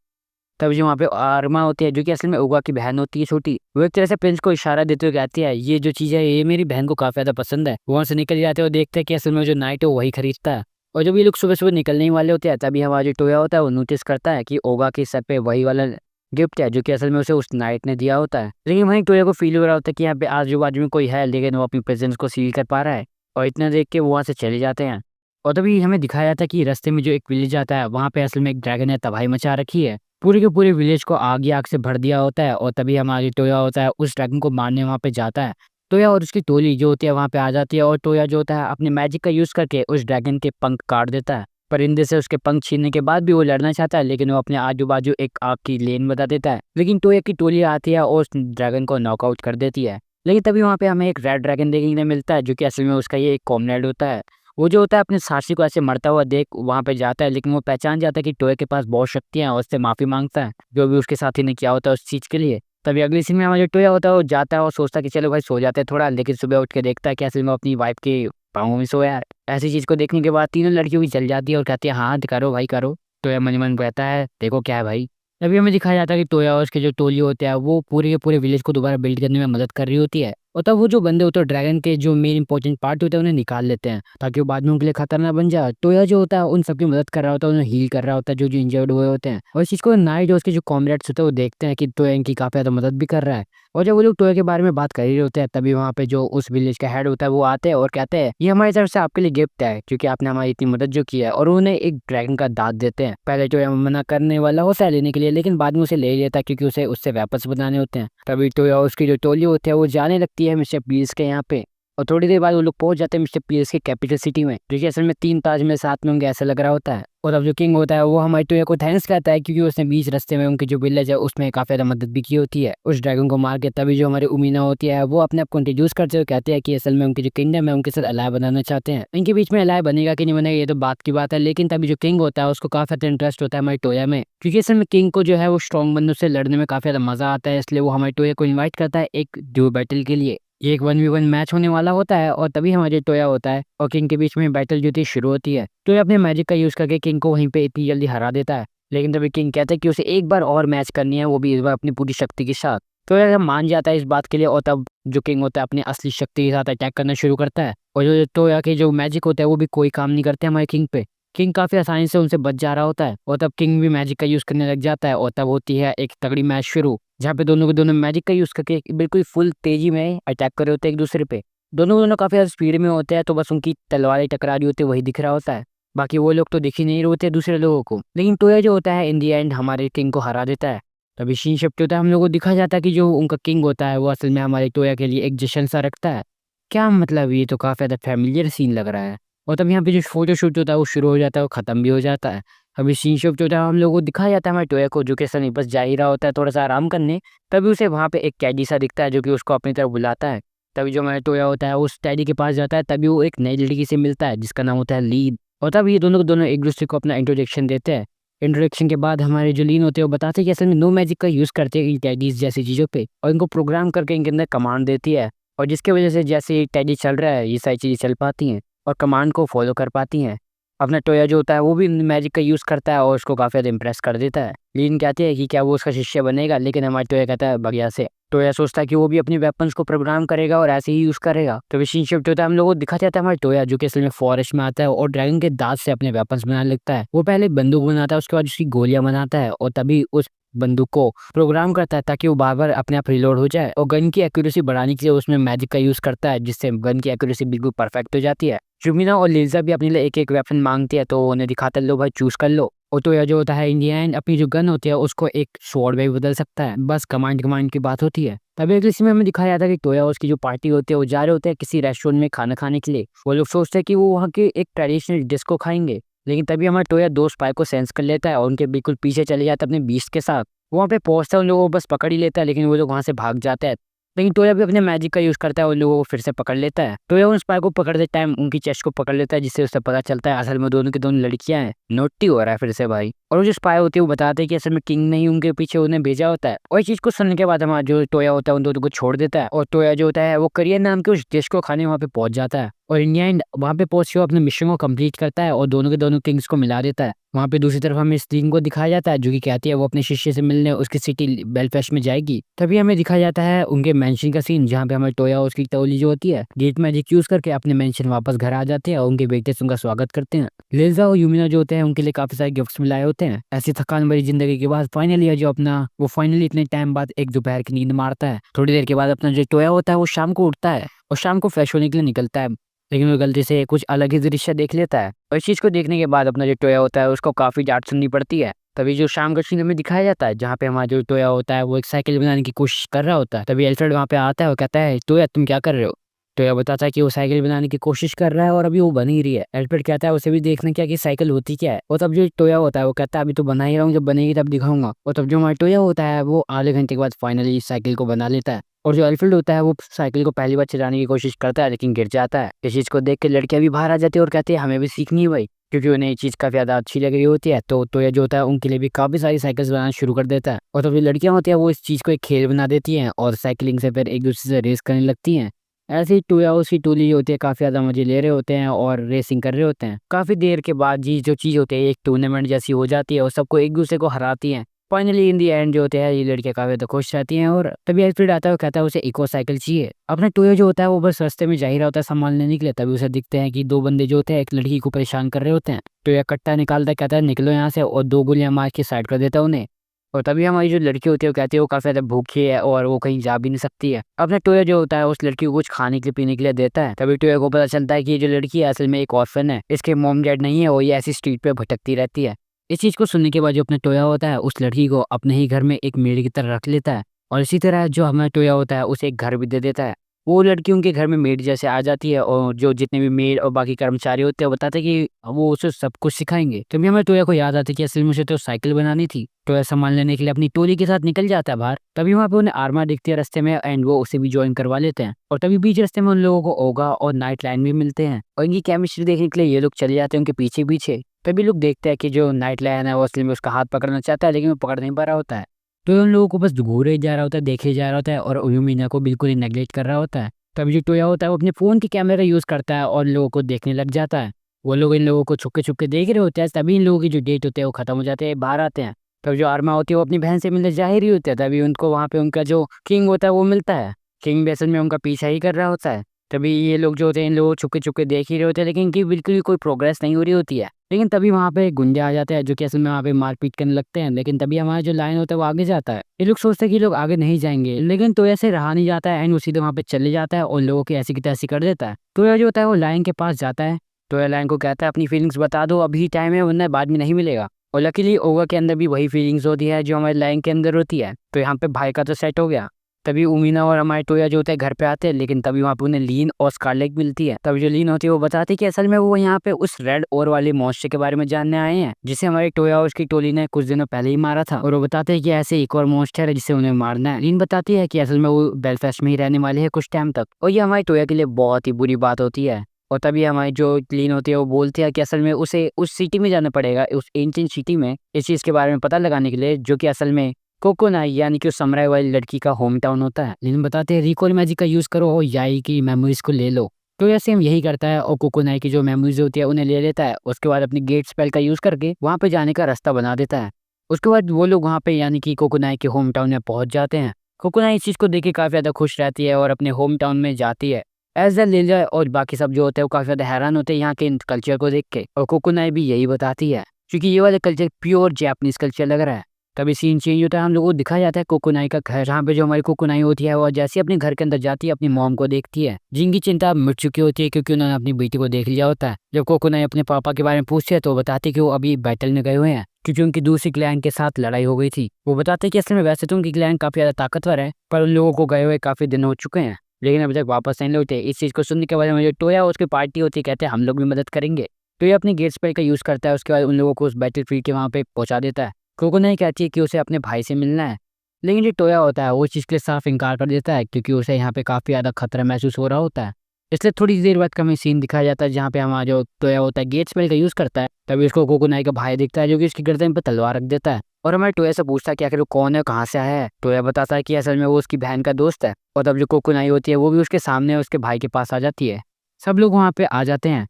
तब जो वहाँ पे आर्मा होती है, जो कि असल में ओगा की बहन होती है छोटी, वो एक तरह से प्रिंस को इशारा देते हुए कहती है ये जो चीज़ है ये मेरी बहन को काफ़ी ज़्यादा पसंद है। वहाँ से निकल जाते हैं और देखते हैं कि असल में जो नाइट है वो वही खरीदता है। और जब ये लोग सुबह सुबह निकलने ही वाले होते हैं, तभी हमारा जो टोया होता है वो नोटिस करता है कि ओगा के सर पे वही वाला गिफ्ट है जो कि असल में उसे उस नाइट ने दिया होता है। लेकिन वहीं टोया को फील हो रहा होता है कि यहाँ पे आजू बाजू में कोई है, लेकिन वो अपनी प्रेजेंस को सील कर पा रहा है। और इतना देख के वो वहाँ से चले जाते हैं। और तभी हमें दिखाया जाता है कि रास्ते में जो एक विलेज आता है, वहाँ पे असल में एक ड्रैगन ने तबाही मचा रखी है। पूरे के पूरे विलेज को आग ही आग से भर दिया होता है। और तभी हमारी टोया होता है उस ड्रैगन को मारने वहाँ पे जाता है। टोया और उसकी टोली जो होती है वहाँ पे आ जाती है, और टोया जो होता है अपने मैजिक का यूज़ करके उस ड्रैगन के पंख काट देता है। परिंदे से उसके पंख छीनने के बाद भी वो लड़ना चाहता है, लेकिन वो अपने आजू बाजू एक आग की लेन बता देता है। लेकिन टोया की टोली आती है और उस ड्रैगन को नॉकआउट कर देती है। लेकिन तभी वहाँ पे हमें एक रेड ड्रैगन देखने मिलता है, जो कि असल में उसका ये एक कॉमरेड होता है। वो जो होता है अपने साथी को ऐसे मरता हुआ देख वहाँ पे जाता है, लेकिन वो पहचान जाता है कि टोया के पास बहुत शक्तियाँ हैं और उससे माफ़ी मांगता है जो भी उसके साथी ने किया होता है उस चीज़ के लिए। तभी अगली सीन में हमारा जो टोया होता है वो जाता है और सोचता है कि चलो भाई सो जाते हैं थोड़ा, लेकिन सुबह उठ के देखता है कि असल में अपनी वाइफ के पाँव में सोया है। ऐसी चीज़ को देखने के बाद तीनों लड़कियों की चल जाती है और कहती है हाँ करो भाई करो। टोया मन ही मन कहता है देखो क्या है भाई। तभी हमें दिखाया जाता है कि टोया और उसके जो टोली होते हैं वो पूरे के पूरे विलेज को दोबारा बिल्ड करने में मदद कर रही होती है। और तब वो जो बंदे होते हैं ड्रैगन के जो मेन इंपॉर्टेंट पार्ट होते हैं उन्हें निकाल लेते हैं, ताकि वो बाद में उनके लिए खतरनाक बन जाए। टोया जो होता है उन सबकी मदद कर रहा होता है, उन्हें हील कर रहा होता है जो जो इंजर्ड हुए होते हैं। और इस चीज़ को नाइट और उसके जो कॉमरेड्स होते हैं वो देखते हैं कि टोया इनकी काफ़ी ज़्यादा मदद भी कर रहा है। और जब वो लोग टोया के बारे में बात कर ही रहे होते हैं, तभी वहाँ पे जो उस विलेज का हेड होता है वो आते हैं और कहते हैं ये हमारी तरफ से आपके लिए गिफ्ट है क्योंकि आपने हमारी इतनी मदद जो की है। और उन्हें एक ड्रैगन का दांत देते हैं। पहले टोया मना करने वाला होता है लेने के लिए, लेकिन बाद में उसे ले लेता है क्योंकि उसे उससे वेपन्स बनाने होते हैं। तभी टोया और उसकी जो टोली होती है वो जाने लगती है मिस्टर पीस के यहाँ पे। और थोड़ी देर बाद वो लोग पहुंच जाते हैं मिस्टर पीस की कैपिटल सिटी में, जो कि असल में 3 ताज में साथ में उनके ऐसा लग रहा होता है। और अब जो किंग होता है वो हमारे टोया को थैंक्स कहता है क्योंकि उसने बीच रास्ते में उनकी जो विलेज है उसमें काफी ज्यादा मदद भी की होती है उस ड्रैगन को मार के। तभी जो हमारी उमीना होती है वो अपने आप को इंट्रोड्यूस करते हुए कहते हैं कि असल में उनकी जो किंगडम है उनके साथ अलाय बनाना चाहते हैं। इनके बीच में अलाय बनेगा कि नहीं बनेगा ये तो बात की बात है, लेकिन तभी जो किंग होता है उसको काफी ज्यादा इंटरेस्ट होता है हमारे टोया में, क्योंकि असल में किंग को जो है वो स्ट्रॉन्ग बंदों से लड़ने में काफी ज्यादा मजा आता है। इसलिए वो हमारे टोया को इन्वाइट करता है एक ड्यू बैटल के लिए। ये एक 1v1 मैच होने वाला होता है और तभी हमारे टोया होता है और किंग के बीच में बैटल जो थी शुरू होती है। टोया अपने मैजिक का यूज करके किंग को वहीं पे इतनी जल्दी हरा देता है, लेकिन तभी किंग कहता है कि उसे एक बार और मैच करनी है, वो भी इस बार अपनी पूरी शक्ति के साथ। टोया मान जाता है इस बात के लिए और तब जो किंग होता है अपनी असली शक्ति के साथ अटैक करना शुरू करता है। और जो टोया के जो मैजिक होता है वो भी कोई काम नहीं करते हमारे किंग पे। किंग काफी आसानी से उनसे बच जा रहा होता है और तब किंग भी मैजिक का यूज करने लग जाता है और तब होती है एक तगड़ी मैच शुरू, जहाँ पे दोनों के दोनों मैजिक का यूज करके बिल्कुल फुल तेजी में अटैक कर रहे होते हैं एक दूसरे पे। दोनों काफी ज्यादा स्पीड में होते हैं, तो बस उनकी तलवारें टकरा रही होती है वही दिख रहा होता है। बाकी वो लोग तो दिख ही नहीं रहे होते दूसरे लोगों को। लेकिन टोया जो होता है इन दी एंड हमारे किंग को हरा देता है। तभी सीन शिफ्ट होता है, हम लोग को दिखा जाता है कि जो उनका किंग होता है वो असल में हमारे टोया के लिए एक जश्न सा रखता है। क्या मतलब, ये तो काफी ज्यादा फैमिलियर सीन लग रहा है। और तब यहाँ पे जो फोटो शूट होता है वो शुरू हो जाता है, वो खत्म भी हो जाता है। अभी सीन शिफ्ट होता है, हम लोग को दिखाया जाता है हमारे टोया को जो कि असल में बस जा ही रहा होता है थोड़ा सा आराम करने। तभी उसे वहाँ पे एक कैदी सा दिखता है जो कि उसको अपनी तरफ बुलाता है। तभी जो हमारा टोया होता है उस कैदी के पास जाता है, तभी वो एक नई लड़की से मिलता है जिसका नाम होता है लीन। और तब ये दोनों के दोनों एक दूसरे को अपना इंट्रोडक्शन देते हैं। इंट्रोडक्शन के बाद हमारे जो लीन होते हैं वो बताते हैं कि असल में नो मैजिक का यूज़ करते हैं इन टैडीज जैसी चीज़ों पे और इनको प्रोग्राम करके इनके अंदर कमांड देती है। और जिसकी वजह से जैसे ये टैडी चल रहा है ये सारी चीज़ें चल पाती हैं और कमांड को फॉलो कर पाती हैं। अपना टोया जो होता है वो भी मैजिक का यूज़ करता है और उसको काफ़ी ज़्यादा इम्प्रेस कर देता है। लीन कहती है कि क्या वो उसका शिष्य बनेगा, लेकिन हमारा टोया कहता है बढ़िया से। टोया सोचता है कि वो भी अपनी वेपन्स को प्रोग्राम करेगा और ऐसे ही यूज़ करेगा। तो विशन शिफ्ट होता है, हम लोगों को दिखा जाता है हमारा टोया जो कि असल में फॉरेस्ट में आता है और ड्रैगन के दांत से अपने वेपन्स बनाने लगता है। वो पहले बंदूक बनाता है, उसके बाद उसकी गोलियां बनाता है और तभी उस बंदूक को प्रोग्राम करता है ताकि वो बार बार अपने आप रिलोड हो जाए। और गन की एक्यूरेसी बढ़ाने के लिए उसमें मैजिक का यूज़ करता है जिससे गन की एक्यूरेसी बिल्कुल परफेक्ट हो जाती है। जुमिना और लिजा भी अपने लिए एक एक वेपन मांगती है, तो उन्हें दिखाता है लो भाई चूज कर लो। और टोया जो होता है इंडिया एंड अपनी जो गन होती है उसको एक स्वॉर्ड में बदल सकता है, बस कमांड की बात होती है। तभी अगले सीन में हमें दिखाया जाता है कि टोया और उसकी जो पार्टी होती है वो जा रहे होते हैं किसी रेस्टोरेंट में खाना खाने के लिए। वो लोग सोचते हैं कि वो वहाँ के एक ट्रेडिशनल डिश को खाएंगे, लेकिन तभी हमारा टोया दो स्पाई को सेंस कर लेता है और उनके बिल्कुल पीछे चले जाता है अपने बीस्ट के साथ। वहाँ पे पहुंचता है, उन लोगों को बस पकड़ ही लेता है, लेकिन वो लोग वहाँ से भाग जाते हैं। लेकिन टोया भी अपने मैजिक का यूज करता है और लोगों को फिर से पकड़ लेता है। टोया उन स्पाई को पकड़ते टाइम उनकी चेस्ट को पकड़ लेता है, जिससे उसे पता चलता है असल में दोनों की दोनों लड़कियां हैं। नोटी हो रहा है फिर से भाई। और वो जो स्पाई होती है वो बताते हैं कि असल में किंग नहीं उनके पीछे उन्हें भेजा होता है। और इस चीज को सुनने के बाद हमारा जो टोया होता है उन दोनों को छोड़ देता है और टोया जो होता है वो करियर नाम के उस डिश को खाने वहाँ पे पहुंच जाता है। और इन द एंड वहाँ पे पहुँच के वो अपने मिशन को कंप्लीट करता है और दोनों के दोनों किंग्स को मिला देता है। वहाँ पे दूसरी तरफ हमें स्त्रीन को दिखाया जाता है जो कि कहती है वो अपने शिष्य से मिलने उसकी सिटी बेलफास्ट में जाएगी। तभी हमें दिखाया जाता है उनके मेंशन का सीन जहाँ पे हमें टोया और उसकी टोली जो होती है गेट मैजिक यूज करके अपने मेंशन वापस घर आ जाते हैं और उनके बेटे से उनका स्वागत करते हैं। लिजा और यूमिना जो होते हैं उनके लिए काफी सारे गिफ्ट्स मिलाए होते हैं। ऐसी थकान भरी जिंदगी के बाद फाइनली जो अपना वो फाइनली इतने टाइम बाद एक दोपहर की नींद मारता है। थोड़ी देर के बाद अपना जो टोया होता है वो शाम को उठता है और शाम को फ्रेश होने के लिए निकलता है, लेकिन वो गलती से कुछ अलग ही दृश्य देख लेता है और इस चीज को देखने के बाद अपना जो टोया होता है उसको काफी डांट सुननी पड़ती है। तभी जो शाम का सीन हमें दिखाया जाता है जहाँ पे हमारा जो टोया होता है वो एक साइकिल बनाने की कोशिश कर रहा होता है। तभी एल्फ्रेड वहाँ पे आता है और कहता है टोया तुम क्या कर रहे हो। टोया बताता है कि वो साइकिल बनाने की कोशिश कर रहा है और अभी वो बन ही रही है। एल्फ्रेड कहता है उसे भी देखने क्या कि साइकिल होती क्या है। और तब जो टोया होता है वो कहता है अभी तो बना ही रहा हूँ, जब बनेगी तब दिखाऊंगा। और तब जो हमारा टोया होता है वो आधे घंटे के बाद फाइनली साइकिल को बना लेता है। और जो एल्फ्रेड होता है वो साइकिल को पहली बार चलाने की कोशिश करता है लेकिन गिर जाता है। इस चीज को देख के लड़कियां भी बाहर आ जाती है और कहती है हमें भी सीखनी है भाई, क्योंकि उन्हें ये चीज काफी ज्यादा अच्छी लग रही होती है। तो ये जो होता है उनके लिए भी काफी सारी साइकिल्स बनाना शुरू कर देता है। और तब जो लड़कियां होती है वो इस चीज को एक खेल बना देती हैं और साइकिलिंग से फिर एक दूसरे से रेस करने लगती हैं। ऐसे ही टोया उसकी टोली जो होती है काफी ज्यादा मजे ले रहे होते हैं और रेसिंग कर रहे होते हैं। काफी देर के बाद जी जो चीज होती है एक टूर्नामेंट जैसी हो जाती है और सबको एक दूसरे को हराती है। फाइनली इन दी एंड जो होते हैं ये लड़कियां काफी ज्यादा खुश रहती हैं और तभी एल्फ्रेड आता है और कहता है उसे इको साइकिल चाहिए। अपना टोया जो होता है वो बस रास्ते में जा ही रहा होता है सामान लेने के लिए, तभी उसे दिखते हैं कि दो बंदे जो होते हैं एक लड़की को परेशान कर रहे होते हैं। टोया कट्टा निकालता है, कहता है निकलो यहाँ से, और दो गोलियां मार के साइड कर देता है उन्हें। और तभी हमारी जो लड़की होती है वो कहती है वो काफी ज्यादा भूखी है और वो कहीं जा भी नहीं सकती है। अपना टोया जो होता है उस लड़की को कुछ खाने के लिए पीने के लिए देता है। तभी टोया को पता चलता है कि ये जो लड़की है असल में एक ऑर्फन है, इसके मॉम डैड नहीं है और ये ऐसी स्ट्रीट पे भटकती रहती है। इस चीज को सुनने के बाद जो अपना टोया होता है उस लड़की को अपने ही घर में एक मेड की तरह रख लेता है और इसी तरह जो हमारा टोया होता है उसे एक घर भी दे देता है। वो लड़की उनके घर में मेड जैसे आ जाती है और जो जितने भी मेड और बाकी कर्मचारी होते हैं वो बताते हैं कि वो उसे सब कुछ सिखाएंगे। तभी हमें टोया को याद आता है कि असल में उसे तो साइकिल बनानी थी। टोया सामान लेने के लिए अपनी टोली के साथ निकल जाता है बाहर। तभी वहाँ पे उन्हें आर्मा दिखती है रास्ते में एंड वो उसे भी ज्वाइन करवा लेते हैं। और तभी बीच रास्ते में उन लोगों को ओगा और नाइट लाइन भी मिलते हैं और इनकी केमिस्ट्री देखने के लिए ये लोग चले जाते हैं उनके पीछे पीछे। तभी लोग देखते हैं कि जो नाइट लाइन है वो असल में उसका हाथ पकड़ना चाहता है लेकिन वो पकड़ नहीं पा रहा होता है। तो उन लोगों को बस घूरे जा रहा होता है, देखे जा रहा होता है और यूमिना को बिल्कुल ही नेग्लेक्ट कर रहा होता है। तभी जो टोया होता है वो अपने फोन के कैमरा यूज करता है और लोगों को देखने लग जाता है। वो लोग इन लोगों को छुपके छुपके देख रहे होते हैं। तभी इन लोगों की जो डेट होते हैं वो खत्म हो जाते हैं, बाहर आते हैं। तब जो आर्मा होती है वो अपनी बहन से मिलने जा ही रही होती है। तभी उनको वहाँ पे उनका जो किंग होता है वो मिलता है। किंग भी असल में उनका पीछा ही कर रहा होता है। तभी ये लोग जो होते हैं इन लोगों को छुपके छुपके देख ही रहे होते हैं लेकिन इनकी बिल्कुल भी कोई प्रोग्रेस नहीं हो रही होती है। लेकिन तभी वहाँ पे गुंडे आ जाते हैं जो कि असल में वहाँ पे मारपीट करने लगते हैं। लेकिन तभी हमारा जो लाइन होता है वो आगे जाता है। ये लोग सोचते हैं कि लोग आगे नहीं जाएंगे लेकिन टोया से रहा नहीं जाता है एंड वो सीधे वहाँ पे चले जाता है और लोगों की ऐसी की तैसी कर देता है। टोया जो होता है वो लाइन के पास जाता है। टोया लाइन को कहता है अपनी फीलिंग्स बता दो, अभी टाइम है वरना बाद में नहीं मिलेगा। और लकीली ओगा के अंदर भी वही फीलिंग्स होती है जो हमारे लाइन के अंदर होती है। तो यहाँ पे भाई का तो सेट हो गया। तभी उमीना और हमारे टोया जो होता है घर पे आते हैं लेकिन तभी वहाँ पे उन्हें लीन और स्कारलेट मिलती है। तभी जो लीन होती है वो बताती है कि असल में वो यहाँ पे उस रेड और वाले मॉन्स्टर के बारे में जानने आए हैं जिसे हमारे टोया और उसकी टोली ने कुछ दिनों पहले ही मारा था। और वो बताते हैं कि ऐसे एक और मॉन्स्टर है जिसे उन्हें मारना है। लीन बताती है कि असल में वो बेलफास्ट में ही रहने वाले है कुछ टाइम तक और ये हमारे टोया के लिए बहुत ही बुरी बात होती है। और तभी हमारी जो लीन होती है वो बोलती है कि असल में उसे उस सिटी में जाना पड़ेगा, उस एंशिएंट सिटी में, इस चीज के बारे में पता लगाने के लिए जो कि असल में कोकोनाई यानी कि उस समुराई वाली लड़की का होम टाउन होता है। लेकिन बताते हैं रिकॉल मैजिक का यूज करो और याई की मेमोरीज को ले लो। तो ये सेम यही करता है और कोकोनाई की जो मेमोरीज होती है उन्हें ले लेता है। उसके बाद अपनी गेट स्पेल का यूज करके वहाँ पे जाने का रास्ता बना देता है। उसके बाद वो लोग वहाँ पे यानी कि कोकोनाई के होम टाउन में पहुंच जाते हैं। कोकोनाई इस चीज को देख के काफी ज्यादा खुश रहती है और अपने होम टाउन में जाती है। एज ए लीला और बाकी सब जो होते हैं वो काफी ज्यादा हैरान होते हैं यहाँ के कल्चर को देख के और कोकोनाई भी यही बताती है क्योंकि ये वाला कल्चर प्योर जापानीज कल्चर लग रहा है। तभी सीन चेंज होता है, हम लोगों को दिखाया जाता है कोकोनाई का घर जहाँ पे जो हमारी कोकोनाई होती है और जैसे अपने घर के अंदर जाती है अपनी मॉम को देखती है जिनकी चिंता मिट चुकी होती है क्योंकि उन्होंने अपनी बेटी को देख लिया होता है। जब कोकोनाई अपने पापा के बारे में पूछती है तो वो बताती है कि वो अभी बैटल में गए हुए हैं क्योंकि उनकी दूसरी क्लैन के साथ लड़ाई हो गई थी। वो बताते हैं कि असल में वैसे तो उनकी क्लैन काफी ज्यादा ताकतवर है पर उन लोगों को गए हुए काफी दिन हो चुके हैं लेकिन अभी तक वापस नहीं लौटे। इस चीज को सुनने के बाद जो टोया उसकी पार्टी होती है कहते हैं हम लोग भी मदद करेंगे। तो ये अपनी गेट स्पेल का यूज करता है। उसके बाद उन लोगों को उस बैटल फील्ड के वहाँ पे पहुंचा देता है। कोकोनाई कहती है कि उसे अपने भाई से मिलना है लेकिन जो टोया होता है वो चीज़ के लिए साफ इनकार कर देता है क्योंकि उसे यहाँ पे काफ़ी ज़्यादा खतरा महसूस हो रहा होता है। इसलिए थोड़ी देर बाद का हमें सीन दिखाया जाता है जहाँ पे हमारा जो टोया होता है गेट स्पेल का यूज़ करता है। तभी उसको कोकोनाई का भाई दिखता है जो कि उसकी गर्दन पर तलवार रख देता है और हमारे टोया से पूछता है कि आखिर वो कौन है, कहाँ से आया है। टोया बताता है कि असल में वो उसकी बहन का दोस्त है। और तब जो कोकोनाई होती है वो भी उसके सामने उसके भाई के पास आ जाती है। सब लोग वहाँ पे आ जाते हैं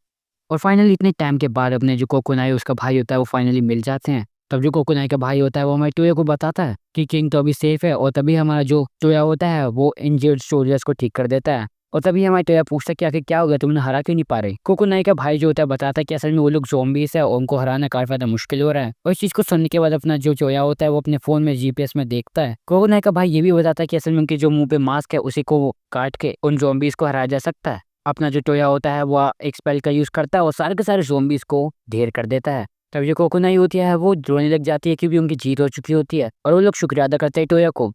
और फाइनली इतने टाइम के बाद अपने जो कोकोनाई उसका भाई होता है वो फाइनली मिल जाते हैं। तब जो कोकोनाई का भाई होता है वो हमारे टोया को बताता है कि किंग तो अभी सेफ है और तभी हमारा जो टोया होता है वो इंजर्ड सोल्जर्स को ठीक कर देता है। और तभी हमारे टोया पूछता है कि आखिर क्या हो गया, तुमने हरा क्यों नहीं पा रहे। कोकोनाई का भाई जो होता है बताता है कि असल में वो लोग ज़ॉम्बीज़ है और उनको हराना काफी ज़्यादा मुश्किल हो रहा है। और इस चीज़ को सुनने के बाद अपना जो टोया होता है वो अपने फ़ोन में जीपीएस में देखता है। कोकोनाई का भाई ये भी बताता है कि असल में उनके जो मुंह पे मास्क है उसी को वो काट के उन ज़ॉम्बीज़ को हराया जा सकता है। अपना जो टोया होता है वो एक स्पेल का यूज़ करता है और सारे के सारे ज़ॉम्बीज़ को ढेर कर देता है। तब जो कोकोनाई होती है वो रोने लग जाती है क्योंकि उनकी जीत हो चुकी होती है और वो लोग शुक्रिया अदा करते हैं टोया को।